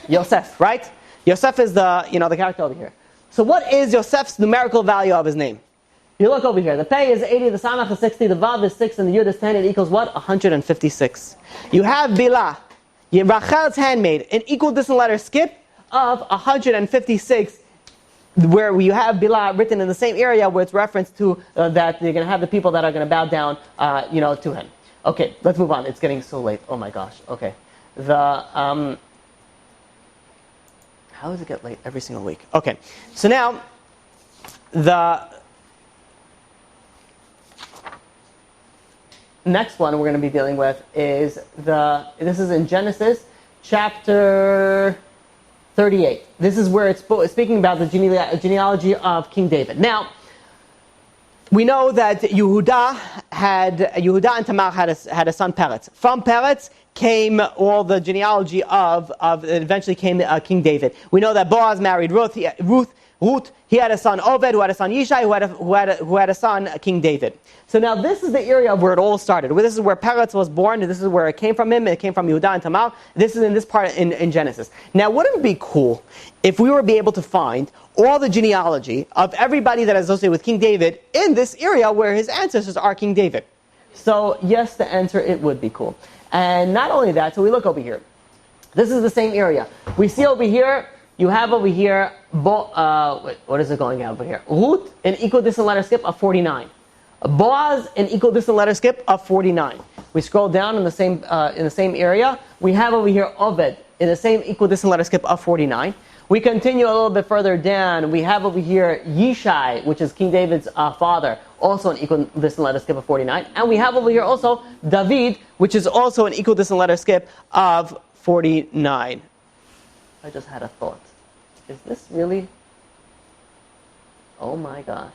Yosef, right? Yosef is the character over here. So what is Yosef's numerical value of his name? You look over here. The Pei is 80, the Samach is 60, the Vav is 6, and the Yud is 10. It equals what? 156. You have Bilhah, Rachel's handmaid, an equal distant letter skip of 156 where you have Bilah written in the same area where it's referenced to that you're going to have the people that are going to bow down, to him. Okay, let's move on. It's getting so late. Oh my gosh. Okay. How does it get late every single week? Okay. So now, the next one we're going to be dealing with is this is in Genesis chapter 38. This is where it's speaking about the genealogy of King David. Now, we know that Yehuda and Tamar had a son Peretz. From Peretz came all the genealogy of eventually came King David. We know that Boaz married Ruth. He had a son Oved, who had a son Yishai, who had a son King David. So now this is the area of where it all started. This is where Peretz was born, and this is where it came from him. It came from Yehuda and Tamar. This is in this part in Genesis. Now, wouldn't it be cool if we were be able to find all the genealogy of everybody that is associated with King David in this area where his ancestors are King David? So yes, the answer, it would be cool. And not only that, so we look over here. This is the same area. We see over here, you have over here, what is it going out over here? Ruth, an equidistant letter skip of 49. Boaz, an equidistant letter skip of 49. We scroll down in the same area. We have over here Oved, in the same equidistant letter skip of 49. We continue a little bit further down. We have over here Yishai, which is King David's father, also an equidistant letter skip of 49. And we have over here also David, which is also an equidistant letter skip of 49. I just had a thought. Is this really? Oh my gosh.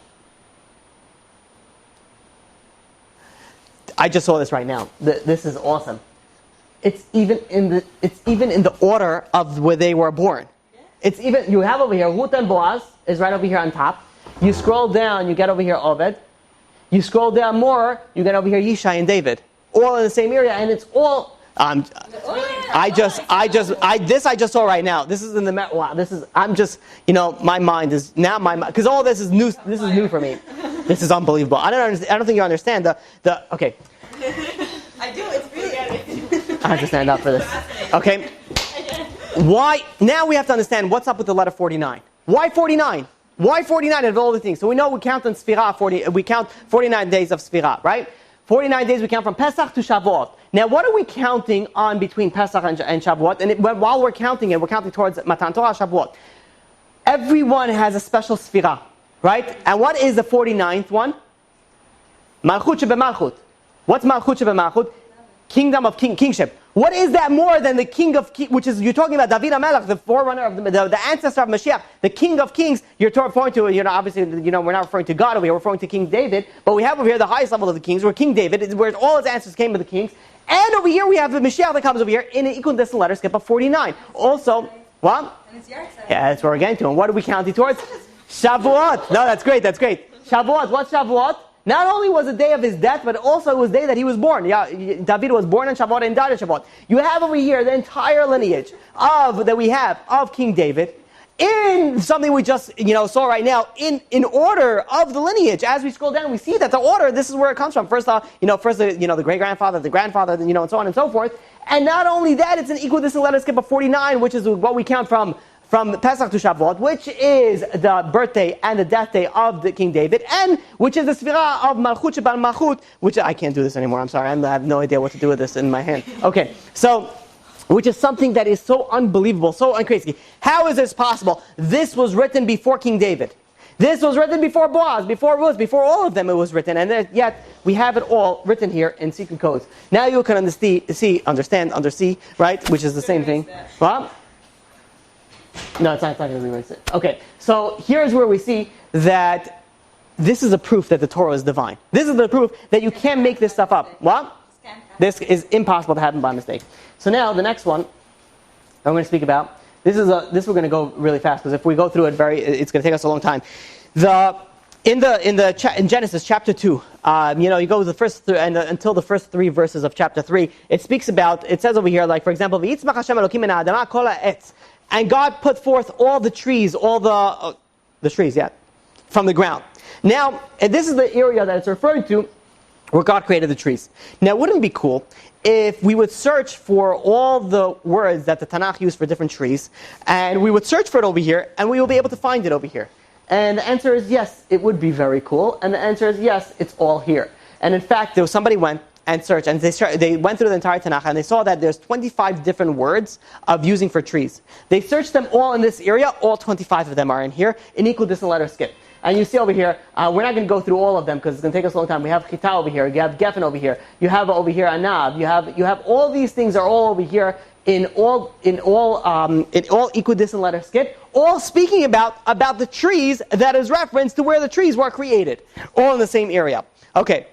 I just saw this right now. This is awesome. It's even in the order of where they were born. It's even, you have over here, Ruth and Boaz is right over here on top. You scroll down, you get over here Oved. You scroll down more, you get over here Yishai and David. All in the same area, and it's all, I just saw right now. This is in the, wow, my mind is, because all this is new, this is new for me. This is unbelievable. I don't think you understand okay. I do, it's really I have to stand up for this. Okay. Why? Now we have to understand what's up with the letter 49. Why 49? Why 49 of all the things? So we know we count on Sfirah, we count 49 days of Sfirah, right? 49 days we count from Pesach to Shavuot. Now what are we counting on between Pesach and Shavuot? And while we're counting it, we're counting towards Matan Torah, Shavuot. Everyone has a special Sfirah, right? And what is the 49th one? Malchut shebemalchut. What's Malchut shebemalchut? Kingdom of kingship. What is that more than the king of which is, you're talking about David HaMelech, the forerunner of the ancestor of Mashiach, the king of kings. You're referring to, obviously, we're not referring to God over here, we're referring to King David, but we have over here the highest level of the kings, where King David, where all his ancestors came to the kings. And over here we have the Mashiach that comes over here in an equidistant letter skip of 49. Also, what? Yeah, that's where we're getting to. And what are we counting towards? Shavuot. No, that's great. Shavuot. What's Shavuot? Not only was the day of his death, but also it was the day that he was born. Yeah, David was born on Shavuot and died on Shavuot. You have over here the entire lineage that we have of King David in something we just saw right now in order of the lineage. As we scroll down, we see that the order. This is where it comes from. First, the great grandfather, the grandfather, and so on and so forth. And not only that, it's an equidistant letter skip of 49, which is what we count from Pesach to Shavuot, which is the birthday and the death day of the King David, and which is the Sfirah of Malchut Shebal Malchut, which I can't do this anymore. I'm sorry, I have no idea what to do with this in my hand. Okay, so, which is something that is so unbelievable, so crazy. How is this possible? This was written before King David. This was written before Boaz, before Ruth, before all of them it was written, and yet we have it all written here in secret codes. Now you can understand, right? Which is the same thing. Well, no, it's not going to be what it says. Okay, so here's where we see that this is a proof that the Torah is divine. This is the proof that you can't make this stuff up. What? This is impossible to happen by mistake. So now the next one I'm going to speak about. This we're going to go really fast because if we go through it it's going to take us a long time. In Genesis chapter 2, you go to the first until the first 3 verses of chapter 3. It says over here, like for example, V'yitzmach Hashem Elokim min ha'adama kol ha'etz. And God put forth all the trees, from the ground. Now, and this is the area that it's referring to where God created the trees. Now, wouldn't it be cool if we would search for all the words that the Tanakh used for different trees, and we would search for it over here, and we will be able to find it over here? And the answer is yes, it would be very cool. And the answer is yes, it's all here. And in fact, somebody went and searched, and they went through the entire Tanakh, and they saw that there's 25 different words of using for trees. They searched them all in this area. All 25 of them are in here, in equal distance letter skip. And you see over here, we're not going to go through all of them because it's going to take us a long time. We have Chita over here, you have Geffen over here, you have over here Anab, you have all these things are all over here in all equidistant letter skip, all speaking about the trees that is referenced to where the trees were created, all in the same area. Okay,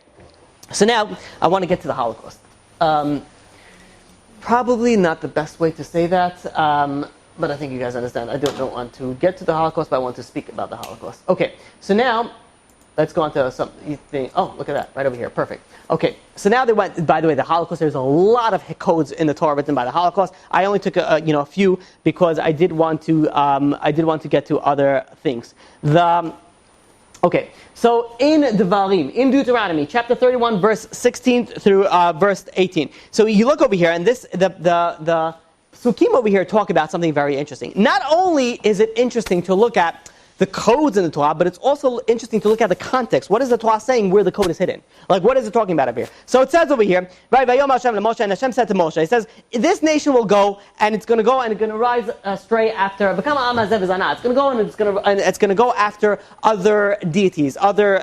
so now I want to get to the Holocaust. Probably not the best way to say that. But I think you guys understand. I don't want to get to the Holocaust, but I want to speak about the Holocaust. Okay, so now, let's go on to something. Oh, look at that, right over here. Perfect. Okay, so now they went, by the way, the Holocaust, there's a lot of codes in the Torah written by the Holocaust. I only took a few because I did want to get to other things. Okay, so in Devarim, in Deuteronomy, chapter 31, verse 16 through verse 18. So you look over here, and this, the Sukkim over here talk about something very interesting. Not only is it interesting to look at the codes in the Torah, but it's also interesting to look at the context. What is the Torah saying where the code is hidden? Like, what is it talking about over here? So it says over here, right, Vayom Hashem Moshe, and Hashem said to Moshe, it says, this nation will go, and it's going to go, and it's going to rise astray after, it's going to go, and it's going to go after other deities, other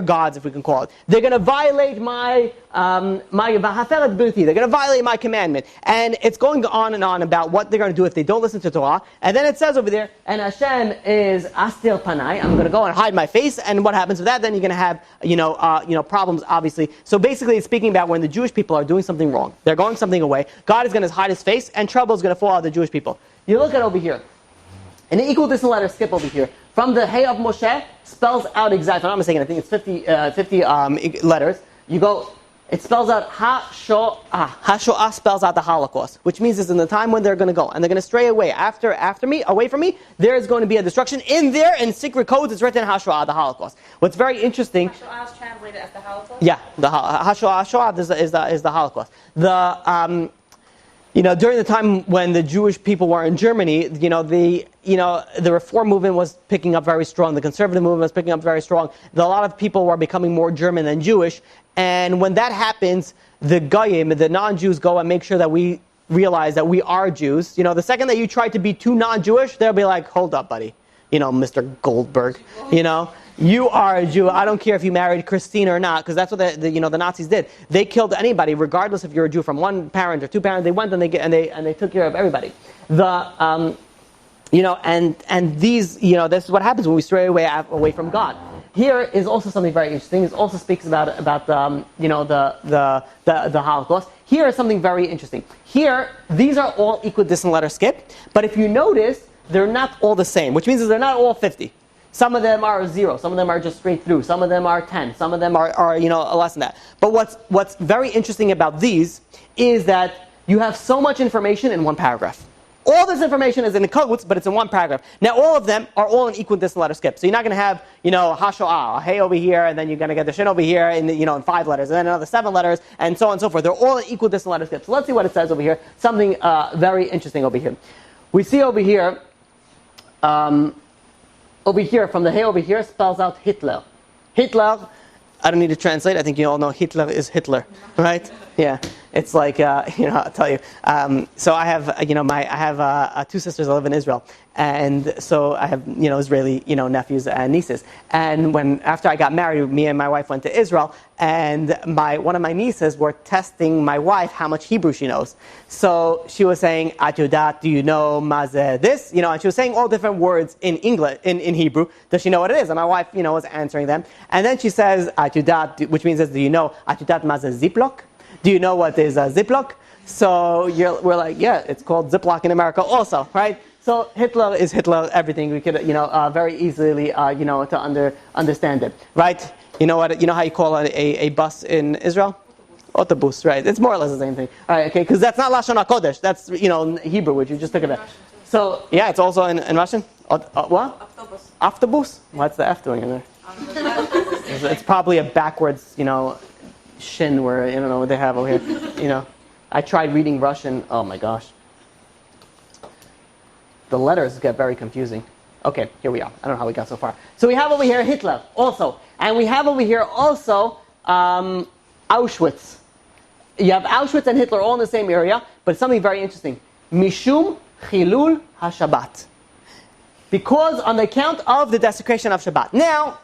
gods, if we can call it. They're going to violate my Divinity. They're going to violate my commandment. And it's going on and on about what they're going to do if they don't listen to Torah. And then it says over there, and Hashem is Astir Panai. I'm going to go and hide my face. And what happens with that? Then you're going to have, problems, obviously. So basically, it's speaking about when the Jewish people are doing something wrong. They're going something away. God is going to hide his face, and trouble is going to fall on the Jewish people. You look at over here. An equal distance letter skip over here. From the Hey of Moshe, spells out exactly, if I'm not mistaken, I think it's 50 letters. You go, it spells out Ha-Shoah. Ha-Shoah spells out the Holocaust, which means it's in the time when they're going to go. And they're going to stray away away from me. There is going to be a destruction. In there, in secret codes, it's written Ha-Shoah, the Holocaust. What's very interesting... Ha-Shoah is translated as the Holocaust? Yeah, the Ha-Shoah is the Holocaust. During the time when the Jewish people were in Germany, the Reform movement was picking up very strong. The conservative movement was picking up very strong. A lot of people were becoming more German than Jewish. And when that happens, the Goyim, the non-Jews, go and make sure that we realize that we are Jews. The second that you try to be too non-Jewish, they'll be like, hold up, buddy. Mr. Goldberg. You are a Jew. I don't care if you married Christine or not, because that's what the Nazis did. They killed anybody, regardless if you're a Jew, from one parent or two parents. They went and they took care of everybody. And these, this is what happens when we stray away from God. Here is also something very interesting. It also speaks about the Holocaust. Here is something very interesting. Here, these are all equidistant letter skip, but if you notice, they're not all the same, which means that they're not all 50. Some of them are 0. Some of them are just straight through. Some of them are 10. Some of them are less than that. But what's very interesting about these is that you have so much information in one paragraph. All this information is in the codes, but it's in one paragraph. Now, all of them are all in equidistant letter skip. So you're not going to have, Ha-Shoah, Hey over here, and then you're going to get the Shin over here in 5 letters, and then another 7 letters, and so on and so forth. They're all in equidistant letter skip. So let's see what it says over here. Something very interesting over here. We see over here, from the Hey over here, spells out Hitler. Hitler, I don't need to translate. I think you all know Hitler is Hitler, right? Yeah. It's like, I'll tell you. So I have, I have 2 sisters that live in Israel. And so I have, Israeli, nephews and nieces. And after I got married, me and my wife went to Israel. And one of my nieces were testing my wife how much Hebrew she knows. So she was saying, Atudat, do you know maze this? And she was saying all different words in English, in Hebrew. Does she know what it is? And my wife, was answering them. And then she says, Atudat, which means, do you know Atudat maze Ziploc? Do you know what is a Ziploc? So we're like, yeah, it's called Ziploc in America also, right? So Hitler is Hitler, everything. We could, very easily, to understand it, right? You know what? You know how you call a bus in Israel? Autobus, right? It's more or less the same thing. All right, okay, because that's not Lashon HaKodesh. That's, Hebrew, which you just took about. So, yeah, it's also in Russian. What? Autobus. Autobus? What's the F doing in there? It's probably a backwards, shin where, I don't know what they have over here. I tried reading Russian. Oh my gosh. The letters get very confusing. Okay, here we are. I don't know how we got so far. So we have over here Hitler also. And we have over here also Auschwitz. You have Auschwitz and Hitler all in the same area, but something very interesting. Mishum Chilul HaShabbat. Because on the account of the desecration of Shabbat. Now,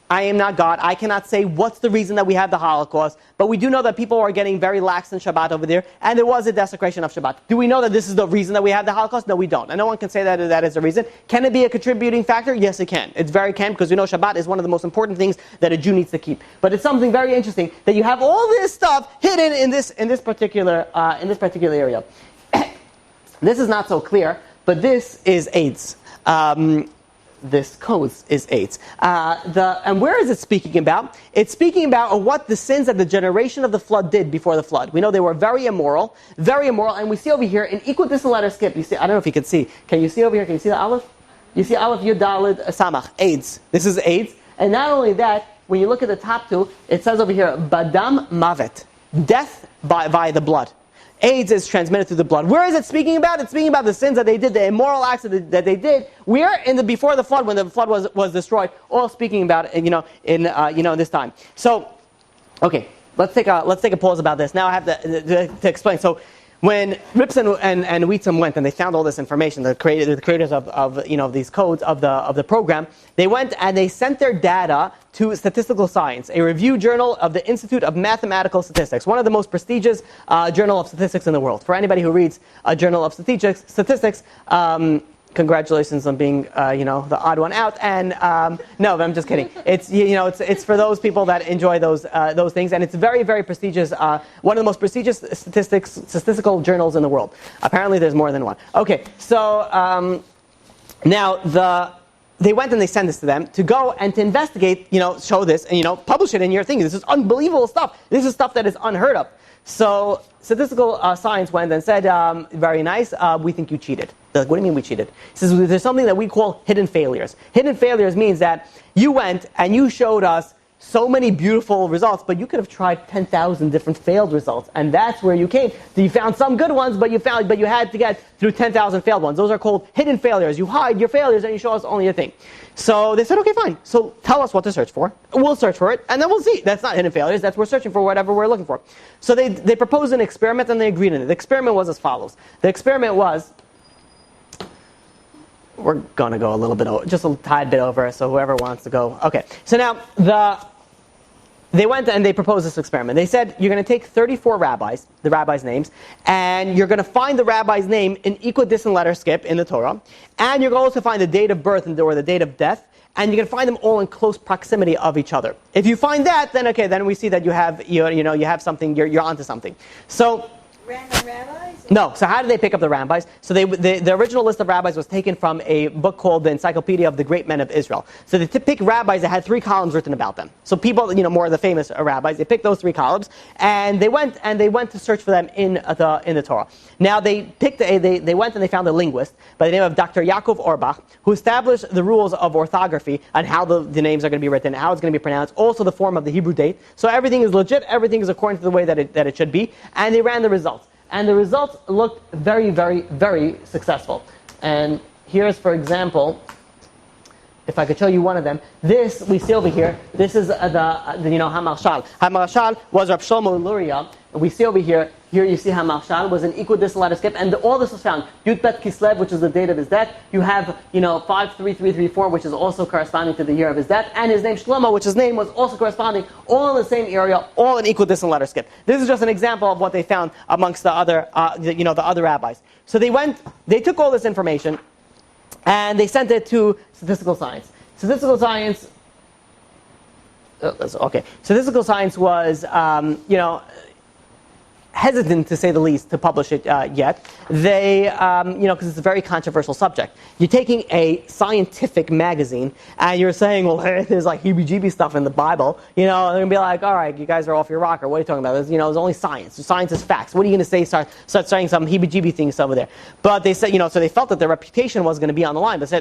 I am not God. I cannot say what's the reason that we have the Holocaust. But we do know that people are getting very lax in Shabbat over there. And there was a desecration of Shabbat. Do we know that this is the reason that we have the Holocaust? No, we don't. And no one can say that that is the reason. Can it be a contributing factor? Yes, it can. It's very can, because we know Shabbat is one of the most important things that a Jew needs to keep. But it's something very interesting that you have all this stuff hidden in this particular area. This is not so clear, but this is AIDS. This code is AIDS. And where is it speaking about? It's speaking about what the sins that the generation of the flood did before the flood. We know they were very immoral, and we see over here an equidistant letter skip. You see, I don't know if you can see. Can you see over here? Can you see the Aleph? You see Aleph Yud Daled Samach, AIDS. This is AIDS. And not only that, when you look at the top two, it says over here, Badam Mavet, death by the blood. AIDS is transmitted through the blood. Where is it speaking about? It's speaking about the sins that they did, the immoral acts that they did. Where in the before the flood, when the flood was destroyed, all speaking about in this time. So, okay, let's take a pause about this. Now I have to explain. So, when Rips and Wheatsum went and they found all this information, the creators of these codes of the program, they went and they sent their data to Statistical Science, a review journal of the Institute of Mathematical Statistics, one of the most prestigious journal of statistics in the world. For anybody who reads a journal of statistics, congratulations on being the odd one out. And no, but I'm just kidding. It's for those people that enjoy those things, and it's very, very prestigious. One of the most prestigious statistical journals in the world. Apparently, there's more than one. Okay, so now they went and they sent this to them to go and to investigate, show this and publish it in your thing. This is unbelievable stuff. This is stuff that is unheard of. So Statistical Science went and said, very nice, we think you cheated. They're like, what do you mean we cheated? He says, there's something that we call hidden failures. Hidden failures means that you went and you showed us so many beautiful results, but you could have tried 10,000 different failed results, and that's where you came. You found some good ones, but you had to get through 10,000 failed ones. Those are called hidden failures. You hide your failures and you show us only a thing. So they said, okay, fine. So tell us what to search for. We'll search for it, and then we'll see. That's not hidden failures. We're searching for whatever we're looking for. So they proposed an experiment, and they agreed on it. The experiment was as follows. The experiment was, we're going to go a little bit over, just a tad bit over, so whoever wants to go. Okay, so now they went and they proposed this experiment. They said, you're going to take 34 rabbis, the rabbis' names, and you're going to find the rabbi's name in equidistant letter skip in the Torah, and you're going to also find the date of birth or the date of death, and you're going to find them all in close proximity of each other. If you find that, then okay, then we see that you have something, you're onto something. So, random rabbis? No. So how did they pick up the rabbis? So the original list of rabbis was taken from a book called the Encyclopedia of the Great Men of Israel. So they picked rabbis that had 3 columns written about them. So people, more of the famous rabbis, they picked those 3 columns, and they went to search for them in the Torah. Now they went and they found a linguist by the name of Dr. Yaakov Orbach, who established the rules of orthography and how the names are going to be written, how it's going to be pronounced, also the form of the Hebrew date. So everything is legit, everything is according to the way that it should be, and they ran the results. And the results looked very, very, very successful. And here's, for example, if I could show you one of them. This we see over here. This is the Hamarshal. Hamarshal was Rav Shlomo Luria. We see over here. Here you see Hamarshal was an equidistant letter skip, and all this was found. Yud Bet Kislev, which is the date of his death. You have 53334, which is also corresponding to the year of his death, and his name Shlomo, which his name was also corresponding, all in the same area, all in equidistant letter skip. This is just an example of what they found amongst the other, the other rabbis. So they took all this information, and they sent it to Statistical Science. Statistical Science. Statistical Science was, hesitant, to say the least, to publish it yet. They, because it's a very controversial subject. You're taking a scientific magazine and you're saying, well, there's like heebie-jeebie stuff in the Bible. They're going to be like, all right, you guys are off your rocker. What are you talking about? There's only science. Science is facts. What are you going to say? Start saying some heebie-jeebie things over there. But they said, so they felt that their reputation was going to be on the line. But the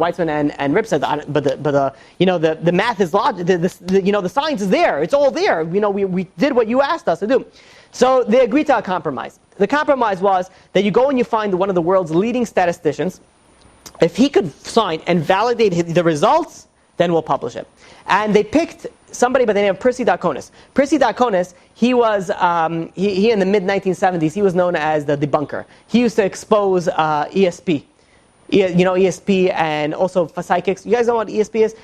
Weitzman and Rip said, the math is logic. The science is there. It's all there. We did what you asked us to do. So they agreed to a compromise. The compromise was that you go and you find one of the world's leading statisticians. If he could sign and validate the results, then we'll publish it. And they picked somebody by the name of Percy Diaconis. Percy Diaconis, he was, he in the mid-1970s, he was known as the debunker. He used to expose ESP. ESP and also for psychics. You guys know what ESP is?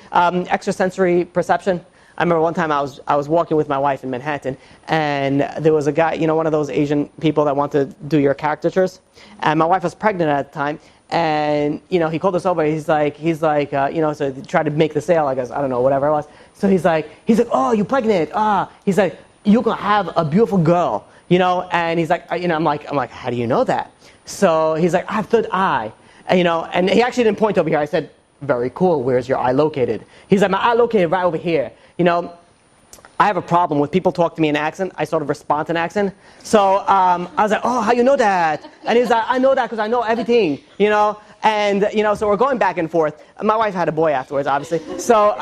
Extrasensory perception. I remember one time I was walking with my wife in Manhattan, and there was a guy, one of those Asian people that want to do your caricatures. And my wife was pregnant at the time, and he called us over. He's like, so he tried to make the sale. I guess I don't know, whatever it was. So he's like, oh, you pregnant? He's like, you're gonna have a beautiful girl, And he's like, I'm like, how do you know that? So he's like, I have third eye, And he actually didn't point over here. I said, very cool. Where's your eye located? He's like, my eye located right over here. I have a problem with people talk to me in accent. I sort of respond to an accent. So I was like, oh, how you know that? And he's like, I know that because I know everything, And, so we're going back and forth. My wife had a boy afterwards, obviously. So,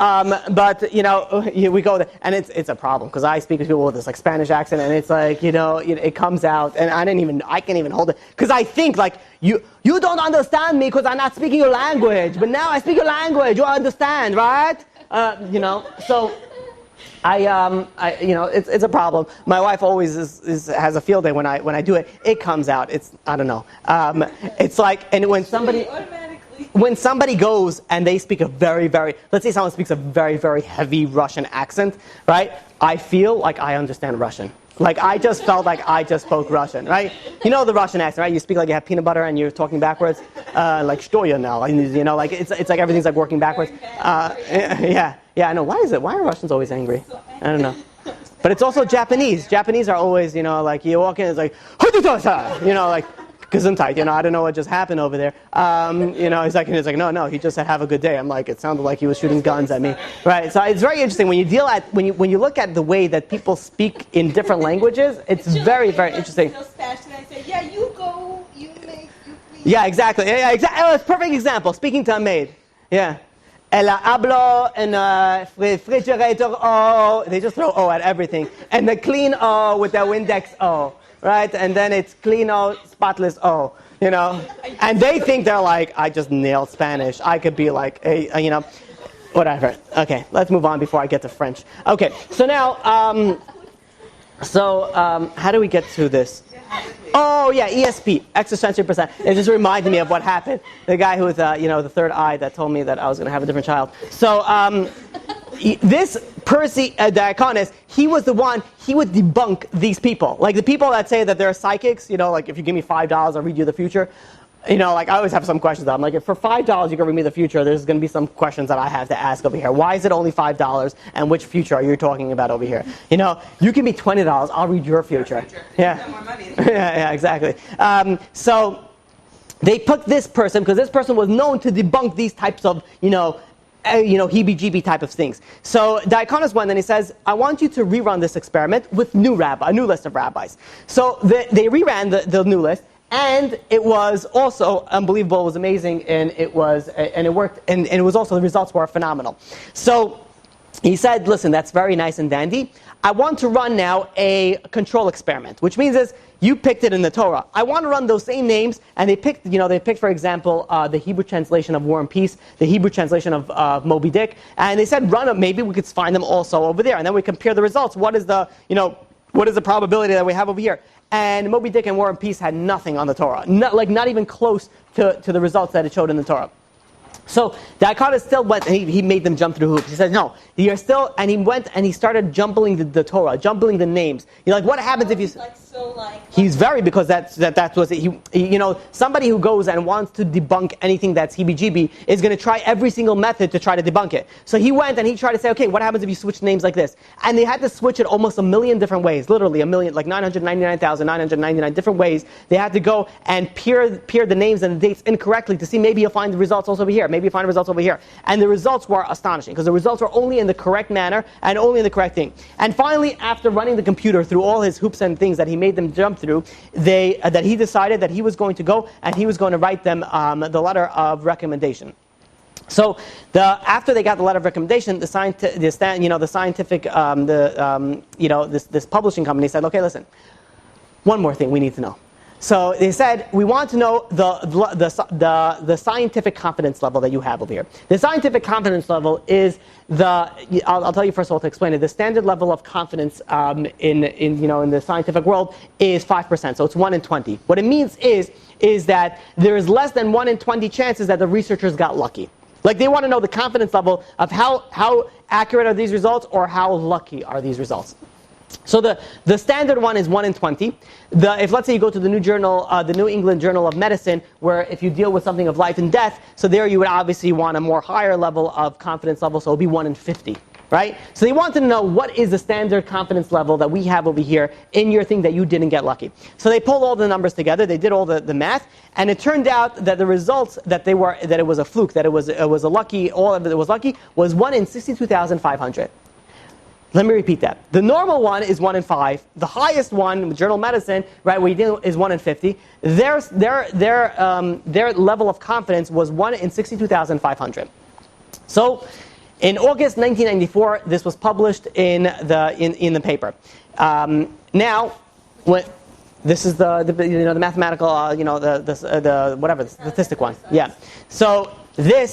we go there, and it's a problem because I speak to people with this like Spanish accent, and it's like, it comes out, and I can't even hold it because I think like you don't understand me because I'm not speaking your language, but now I speak your language, you understand, right? So. It's a problem. My wife always has a field day when I do it. It comes out. I don't know. It's like, and when somebody goes and they speak a very, very, let's say someone speaks a very, very heavy Russian accent, right? I feel like I understand Russian. Like I just felt like I just spoke Russian, right? The Russian accent, right? You speak like you have peanut butter and you're talking backwards, like shtoya now. Like it's like everything's like working backwards. Yeah, I know. Why is it? Why are Russians always angry? I don't know. But it's also Japanese. Japanese are always, like you walk in, it's like, like gesundheit. I don't know what just happened over there. He's like, no, he just said have a good day. I'm like, it sounded like he was shooting guns at me, right? So it's very interesting when you look at the way that people speak in different languages. It's very, very interesting. Yeah, you go, you make, you please. Yeah, exactly. Yeah, exactly. Oh, it's a perfect example. Speaking to a maid. Yeah. Ella hablo in a refrigerator O. They just throw O at everything. And the clean O with the Windex O. Right? And then it's clean O, spotless O. And they think they're like, I just nailed Spanish. I could be like, whatever. Okay, let's move on before I get to French. Okay, so now, how do we get to this? Oh, yeah, ESP, extrasensory perception. It just reminded me of what happened. The guy who was, the third eye that told me that I was going to have a different child. So, this Percy Diaconis, he was the one, he would debunk these people. Like the people that say that they're psychics, like if you give me $5, I'll read you the future. Like I always have some questions. I'm like, if for $5 you can read me the future, there's going to be some questions that I have to ask over here. Why is it only $5? And which future are you talking about over here? You give me $20, I'll read your future. Yeah. More money. yeah, exactly. So they put this person, because this person was known to debunk these types of, heebie-jeebie type of things. So Diaconis went and he says, I want you to rerun this experiment with a new list of rabbis. So they reran the new list. And it was also unbelievable. It was amazing, and it worked. And it was also, the results were phenomenal. So he said, "Listen, that's very nice and dandy. I want to run now a control experiment, which means is you picked it in the Torah. I want to run those same names." And they picked, for example, the Hebrew translation of War and Peace, the Hebrew translation of Moby Dick, and they said, "Run them. Maybe we could find them also over there." And then we compare the results. What is the probability that we have over here? And Moby Dick and War and Peace had nothing on the Torah, not even close to the results that it showed in the Torah. So the Akkad still went, he made them jump through hoops. He said, no, you're still, and he went and he started jumbling the Torah, jumbling the names. You're like, what happens if you... He's very, because that was it. Somebody who goes and wants to debunk anything that's heebie-jeebie is going to try every single method to try to debunk it. So he went and he tried to say, okay, what happens if you switch names like this? And they had to switch it almost 1 million different ways, literally 1 million, like 999,999 different ways. They had to go and peer the names and the dates incorrectly to see maybe you'll find the results also over here, maybe you'll find the results over here. And the results were astonishing, because the results were only in the correct manner and only in the correct thing. And finally, after running the computer through all his hoops and things that he made them jump through, that he decided that he was going to go and he was going to write them the letter of recommendation. So after they got the letter of recommendation, this publishing company said, okay, listen, one more thing we need to know. So they said, we want to know the scientific confidence level that you have over here. The scientific confidence level is I'll tell you first of all to explain it. The standard level of confidence in the scientific world is 5%. So it's 1 in 20. What it means is that there is less than 1 in 20 chances that the researchers got lucky. Like, they want to know the confidence level of how accurate are these results, or how lucky are these results. So the standard one is 1 in 20. If let's say you go to the New England Journal of Medicine, where if you deal with something of life and death, so there you would obviously want a more higher level of confidence level, so it would be 1 in 50. Right? So they wanted to know, what is the standard confidence level that we have over here in your thing that you didn't get lucky. So they pulled all the numbers together, they did all the math, and it turned out that the results that it was a fluke, that it was a lucky, all of it was lucky, was 1 in 62,500. Let me repeat that. The normal one is 1 in 5. The highest one, Journal of Medicine, right, we do, is 1 in 50. Their level of confidence was 1 in 62,500. So in August 1994, this was published in the paper. This is the mathematical, the statistic one. Yeah. So they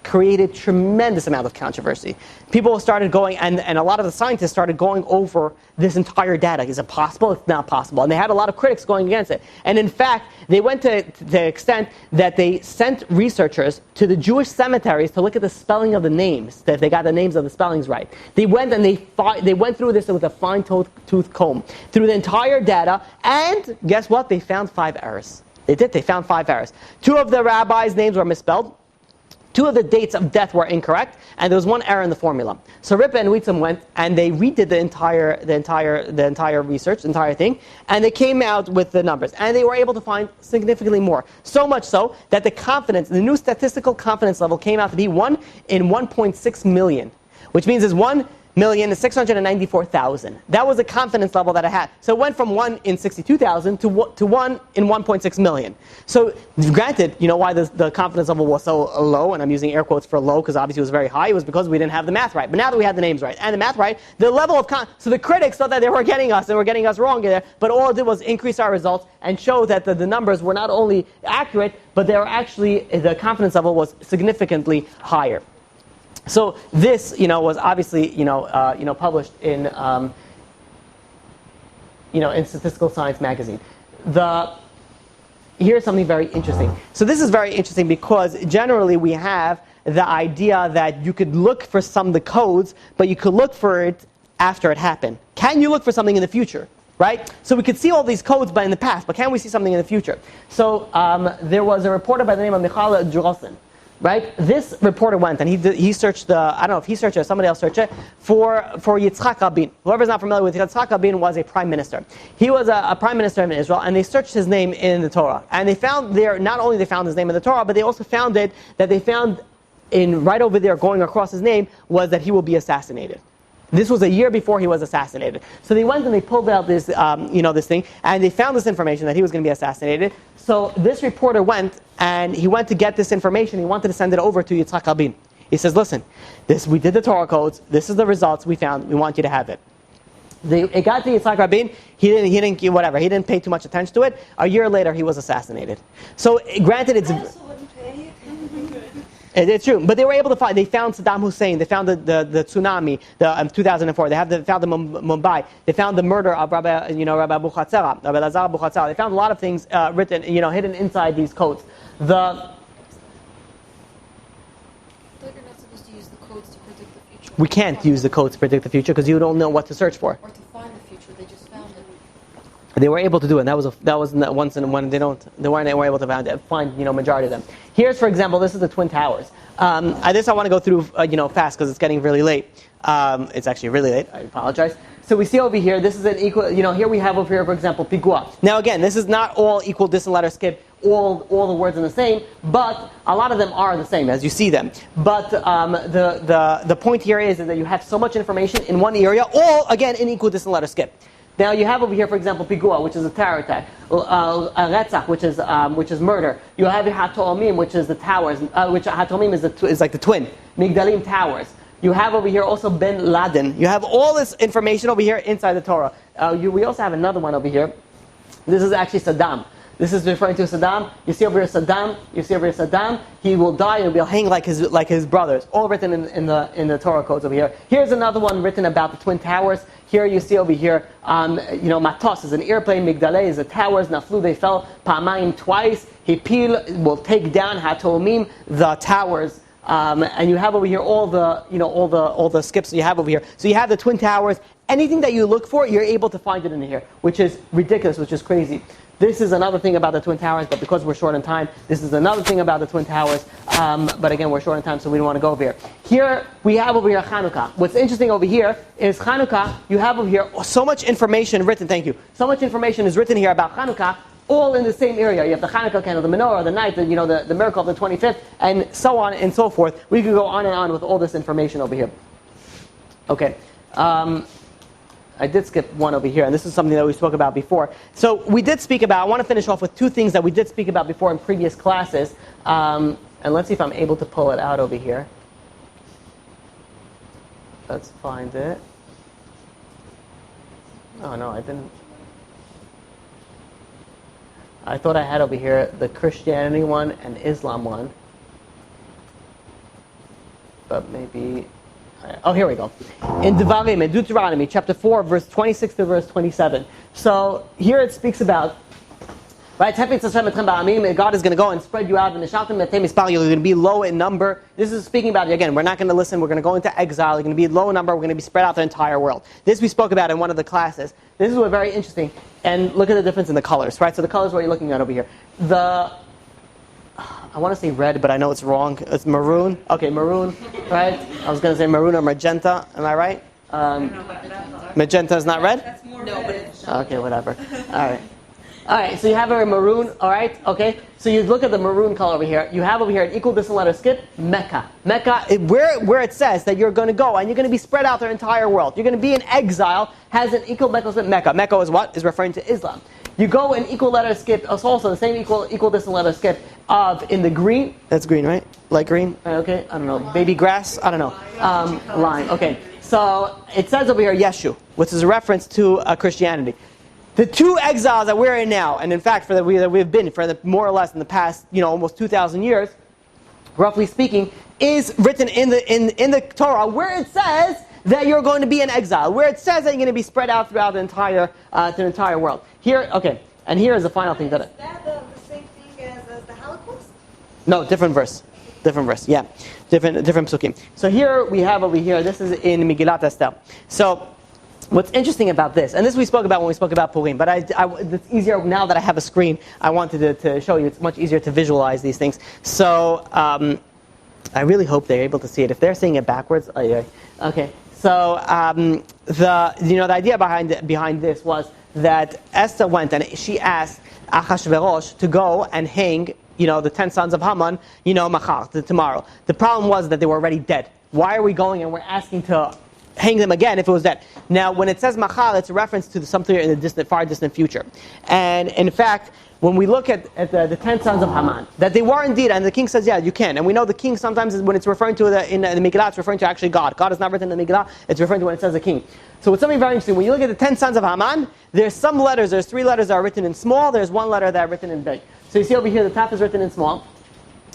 created tremendous amount of controversy. People started going, and a lot of the scientists started going over this entire data. Is it possible? It's not possible. And they had a lot of critics going against it. And in fact, they went to the extent that they sent researchers to the Jewish cemeteries to look at the spelling of the names, that they got the names of the spellings right. They went and they went through this with a fine-tooth comb, through the entire data, and guess what? They found 5 errors. They found 5 errors. 2 of the rabbis' names were misspelled. 2 of the dates of death were incorrect, and there was 1 error in the formula. So Ripa and Wietzum went and they redid the entire research, the entire thing, and they came out with the numbers, and they were able to find significantly more. So much so that the new statistical confidence level came out to be 1 in 1.6 million, which means it's 1,694,000. That was the confidence level that I had. So it went from 1 in 62,000 to 1 in 1.6 million. So granted, you know why the confidence level was so low, and I'm using air quotes for low because obviously it was very high, it was because we didn't have the math right. But now that we had the names right and the math right, the level of so the critics thought that they were getting us and were getting us wrong there, but all it did was increase our results and show that the numbers were not only accurate, but they were actually, the confidence level was significantly higher. So this, was obviously, published in, in Statistical Science magazine. Here's something very interesting. So this is very interesting because generally we have the idea that you could look for some of the codes, but you could look for it after it happened. Can you look for something in the future? Right? So we could see all these codes in the past, but can we see something in the future? So there was a reporter by the name of Michal Drosen. Right? This reporter went and he searched I don't know if he searched it or somebody else searched it, for Yitzhak Rabin. Whoever's not familiar with Yitzhak Rabin was a prime minister. He was a prime minister in Israel, and they searched his name in the Torah. And they found not only they found his name in the Torah, but they also found right over there going across his name was that he will be assassinated. This was a year before he was assassinated. So they went and they pulled out this, this thing, and they found this information that he was going to be assassinated. So this reporter went, and he went to get this information. He wanted to send it over to Yitzhak Rabin. He says, listen, we did the Torah codes. This is the results we found. We want you to have it. It got to Yitzhak Rabin. He didn't pay too much attention to it. A year later, he was assassinated. So granted, it's true, but they were able to find. They found Saddam Hussein. They found the tsunami, 2004. They found the Mumbai. They found the murder of Rabbi Abu Chatzera, Rabbi Lazar Abu Chatzera. They found a lot of things written, hidden inside these codes. we can't use the code to predict the future because you don't know what to search for. Or to find the future, they just found it. They were able to do it. And that was once in when they weren't able to find majority of them. Here's, for example, this is the Twin Towers. I want to go through fast because it's getting really late. It's actually really late. I apologize. So we see over here, this is an equal. Here we have over here, for example, pigua. Now again, this is not all equal distant letter skip. All the words are the same, but a lot of them are the same as you see them. But the point here is that you have so much information in one area, all again in equal distant letter skip. Now you have over here, for example, pigua, which is a terror attack, retzach, which is murder. You have hato'omim, which is the towers, which hato'omim is like the twin, migdalim towers. You have over here also Ben Laden. You have all this information over here inside the Torah. We also have another one over here. This is actually Saddam. This is referring to Saddam. You see over here Saddam. You see over here Saddam. He will die and will hang like his brothers. All written in the Torah codes over here. Here's another one written about the Twin Towers. Here you see over here, Matos is an airplane. Migdalei is the towers. Naflu, they fell. Pa'amayim, twice. Hipil will take down Hatomim, the towers. And you have over here all the skips that you have over here. So you have the Twin Towers. Anything that you look for, you're able to find it in here, which is ridiculous, which is crazy. This is another thing about the Twin Towers, but because we're short on time, this is another thing about the Twin Towers. But again, we're short on time, so we don't want to go over here. Here, we have over here Chanukah. What's interesting over here is Chanukah, you have over here so much information written, thank you. So much information is written here about Chanukah, all in the same area. You have the Chanukah candle, the menorah, the night, the miracle of the 25th, and so on and so forth. We could go on and on with all this information over here. Okay. I did skip one over here, and this is something that we spoke about before. So we did speak about, I want to finish off with two things that we did speak about before in previous classes. And let's see if I'm able to pull it out over here. Let's find it. Oh no, I didn't. I thought I had over here the Christianity one and Islam one. But maybe... Oh, here we go. In Devarim, in Deuteronomy, chapter 4, verse 26 to verse 27. So here it speaks about, right? God is going to go and spread you out. You're going to be low in number. This is speaking about, again, we're not going to listen. We're going to go into exile. You're going to be low in number. We're going to be spread out the entire world. This we spoke about in one of the classes. This is very interesting. And look at the difference in the colors, right? So the colors, what you're looking at over here. I want to say red, but I know it's wrong. It's maroon. Okay, maroon, right? I was going to say maroon or magenta. Am I right? Magenta is not red? That's more red. Okay, whatever. All right, so you have a maroon, all right? Okay, so you look at the maroon color over here. You have over here an equal distant letter skip, Mecca. Mecca, where it says that you're going to go and you're going to be spread out the entire world. You're going to be in exile, has an equal letter skip, Mecca. Mecca is what? Is referring to Islam. You go an equal letter skip, also the same equal distant letter skip of in the green. That's green, right? Light green? Okay, I don't know. Baby grass? I don't know. Lime. Okay. So it says over here Yeshu, which is a reference to Christianity. The two exiles that we're in now, and in fact that we've been for more or less in the past, almost 2,000 years, roughly speaking, is written in the Torah where it says that you're going to be in exile, where it says that you're going to be spread out throughout the entire world. Here, okay, and here is the final thing that. Is that the same thing as the Holocaust? No, different verse. Yeah, different psukim. So here we have over here. This is in Megillat Esther. So what's interesting about this, and this we spoke about when we spoke about Purim, but it's easier now that I have a screen. I wanted to show you. It's much easier to visualize these things. So I really hope they're able to see it. If they're seeing it backwards, okay. So the idea behind this was that Esther went and she asked Achashverosh to go and hang, the 10 sons of Haman, machar, tomorrow. The problem was that they were already dead. Why are we going and we're asking to hang them again if it was dead? Now, when it says machar, it's a reference to something in the far distant future. And in fact, when we look at the 10 sons of Haman, that they were indeed, and the king says, yeah, you can. And we know the king sometimes, when it's referring to in the Megillah, it's referring to actually God. God is not written in the Megillah, it's referring to when it says the king. So it's something very interesting. When you look at the 10 sons of Haman, there's 3 letters that are written in small, there's 1 letter that are written in big. So you see over here, the taf is written in small.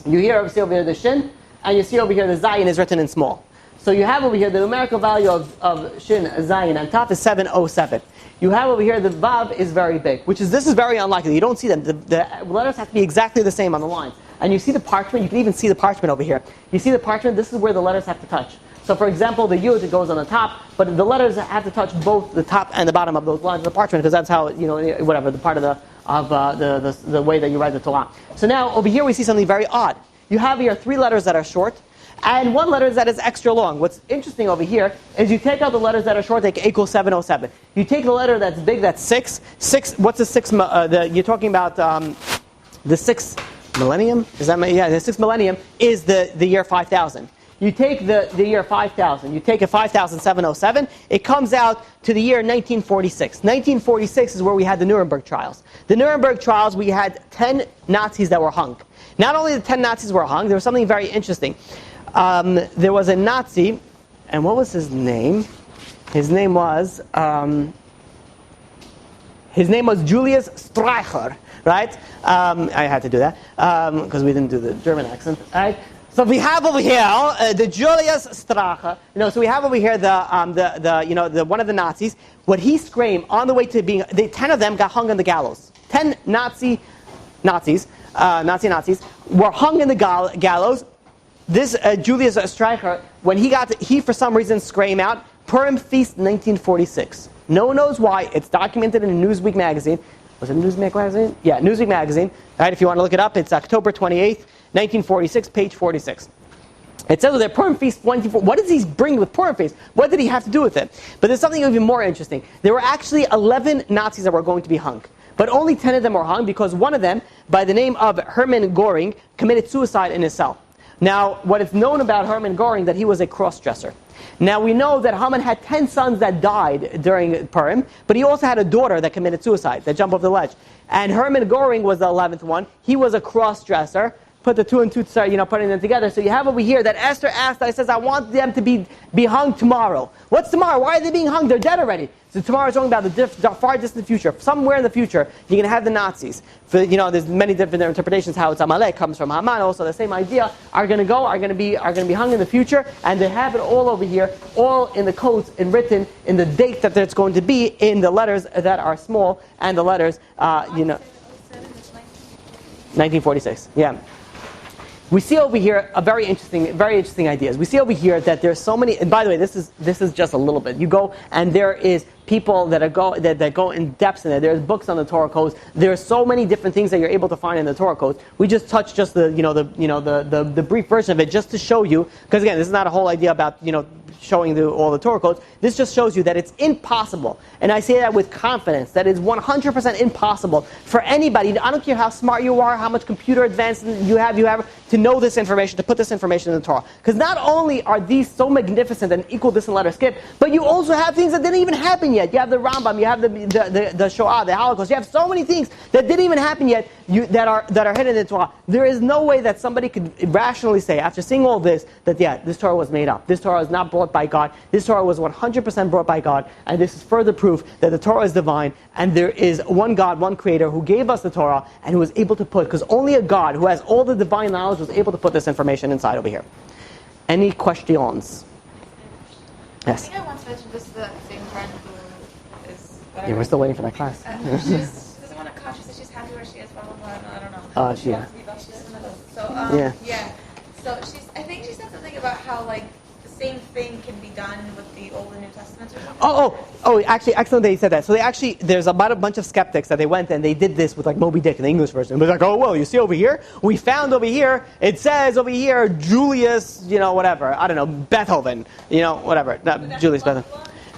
See over here the shin, and you see over here the zayin is written in small. So you have over here the numerical value of shin, zayin, and taf is 707. You have over here the vav is very big, this is very unlikely. You don't see them. The letters have to be exactly the same on the lines. And you see the parchment, you can even see the parchment over here. You see the parchment, this is where the letters have to touch. So for example, the yud, it goes on the top, but the letters have to touch both the top and the bottom of those lines of the parchment, because that's how, whatever, the part of the way that you write the Torah. So now, over here we see something very odd. You have here 3 letters that are short, and 1 letter that is extra long. What's interesting over here is you take out the letters that are short, they equal 707. You take the letter that's big, that's 6. What's the 6? You're talking about the 6th millennium? Is that the 6th millennium is the year 5000. You take the year 5000, you take a 5707, it comes out to the year 1946. 1946 is where we had the Nuremberg trials. The Nuremberg trials, we had 10 Nazis that were hung. Not only the 10 Nazis were hung, there was something very interesting. There was a Nazi, and what was his name? His name was Julius Streicher, right? I had to do that because we didn't do the German accent, right? So we have over here the Julius Streicher. So we have over here the one of the Nazis. What he screamed on the way to being, 10 of them got hung on the gallows. 10 Nazis were hung in the gallows. This Julius Streicher, when he for some reason screamed out, Purim Feast 1946. No one knows why. It's documented in Newsweek magazine. Was it Newsweek magazine? Yeah, Newsweek magazine. Right, if you want to look it up, it's October 28th, 1946, page 46. It says that Purim Feast 24. What does he bring with Purim Feast? What did he have to do with it? But there's something even more interesting. There were actually 11 Nazis that were going to be hung. But only 10 of them were hung because one of them, by the name of Hermann Göring, committed suicide in his cell. Now, what is known about Hermann Göring, that he was a cross-dresser. Now, we know that Haman had 10 sons that died during Purim, but he also had a daughter that committed suicide, that jumped off the ledge. And Hermann Göring was the 11th one. He was a cross-dresser. Put the 2 and 2, putting them together. So you have over here that Esther asked, I says, I want them to be hung tomorrow. What's tomorrow? Why are they being hung? They're dead already. So tomorrow is talking about the far distant future. Somewhere in the future, you're going to have the Nazis. There's many different interpretations how it's Amalek, comes from Haman. Also, the same idea are going to be hung in the future, and they have it all over here, all in the codes and written in the date that it's going to be in the letters that are small and the letters, 1946. Yeah. We see over here a very interesting ideas. We see over here that there's so many, and by the way, this is just a little bit. You go and there is people that go in depth in it. There's books on the Torah codes. There are so many different things that you're able to find in the Torah codes. We just touched just the brief version of it just to show you, because again, this is not a whole idea about showing all the Torah codes. This just shows you that it's impossible, and I say that with confidence, that it's 100% impossible for anybody, I don't care how smart you are, how much computer advancement you have to know this information, to put this information in the Torah. Because not only are these so magnificent and equal distant letter skip, but you also have things that didn't even happen yet. You have the Rambam, you have the Shoah, the Holocaust, you have so many things that didn't even happen yet that are hidden in the Torah. There is no way that somebody could rationally say, after seeing all this, that this Torah was made up. This Torah is not brought by God. This Torah was 100% brought by God, and this is further proof that the Torah is divine, and there is one God, one Creator, who gave us the Torah, and who was able to put, because only a God who has all the divine knowledge was able to put this information inside over here. Any questions? Yes? I think I once mentioned this to the same friend who is... Yeah, we're still waiting for that class. She doesn't want to cut. She says she's happy where she is, blah, blah, blah. I don't know. She wants to be about she's in the middle. So, yeah. So I think she said something about how, the same thing can be done with the Old and New Testaments or something. Actually, excellent that you said that. So there's about a bunch of skeptics that they went and they did this with Moby Dick in the English version. It was like, you see over here? We found over here, it says over here, Julius, whatever, I don't know, Beethoven, whatever, not Julius Beethoven.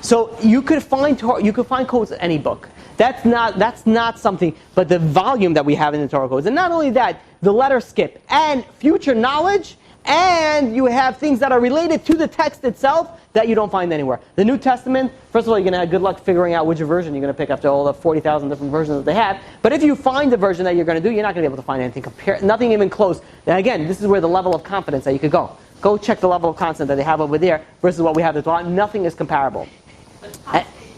So you could find codes in any book. That's not something, but the volume that we have in the Torah codes. And not only that, the letter skip and future knowledge, and you have things that are related to the text itself that you don't find anywhere. The New Testament, first of all, you're going to have good luck figuring out which version you're going to pick after all the 40,000 different versions that they have. But if you find the version that you're going to do, you're not going to be able to find anything nothing even close. And again, this is where the level of confidence that you could go. Go check the level of confidence that they have over there versus what we have in the Torah. Nothing is comparable.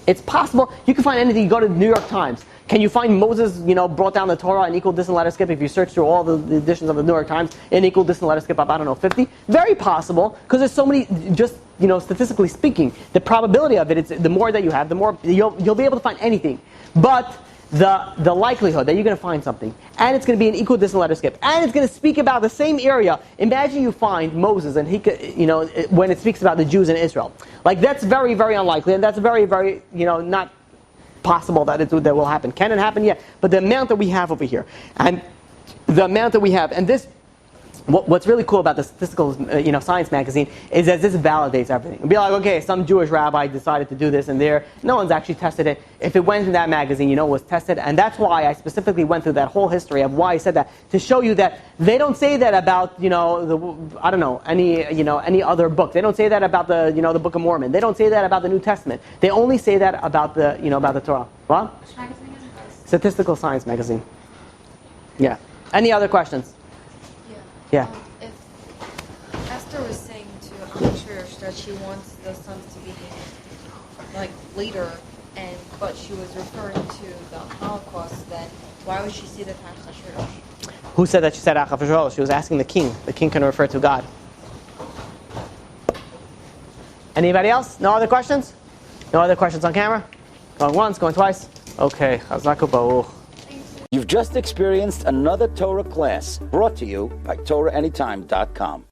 It's possible. You can find anything. You go to the New York Times. Can you find Moses, brought down the Torah in equal distant letter skip? If you search through all the editions of the New York Times in equal distant letter skip of, 50? Very possible, because there's so many, just, statistically speaking, the probability of it, it's the more that you have, the more you'll be able to find anything. But the likelihood that you're going to find something, and it's going to be an equal distance letter skip, and it's going to speak about the same area. Imagine you find Moses, and he could, when it speaks about the Jews in Israel, like that's very, very unlikely, and that's very, very, not possible that that will happen. Can it happen? Yeah, but the amount that we have over here, and the amount that we have, and this. What's really cool about the statistical, science magazine is that this validates everything. It'll be like, okay, some Jewish rabbi decided to do this, and no one's actually tested it. If it went in that magazine, it was tested, and that's why I specifically went through that whole history of why I said that, to show you that they don't say that about, any other book. They don't say that about the, the Book of Mormon. They don't say that about the New Testament. They only say that about the, about the Torah. What? Which magazine is it? Statistical Science magazine. Yeah. Any other questions? Yeah. If Esther was saying to Achashverosh that she wants the sons to be later, but she was referring to the Holocaust, then why would she say that to Achashverosh? Who said that she said Achashverosh? She was asking the king. The king can refer to God. Anybody else? No other questions? No other questions on camera? Going once, going twice? Okay. Chazaku Baruch. You've just experienced another Torah class brought to you by TorahAnytime.com.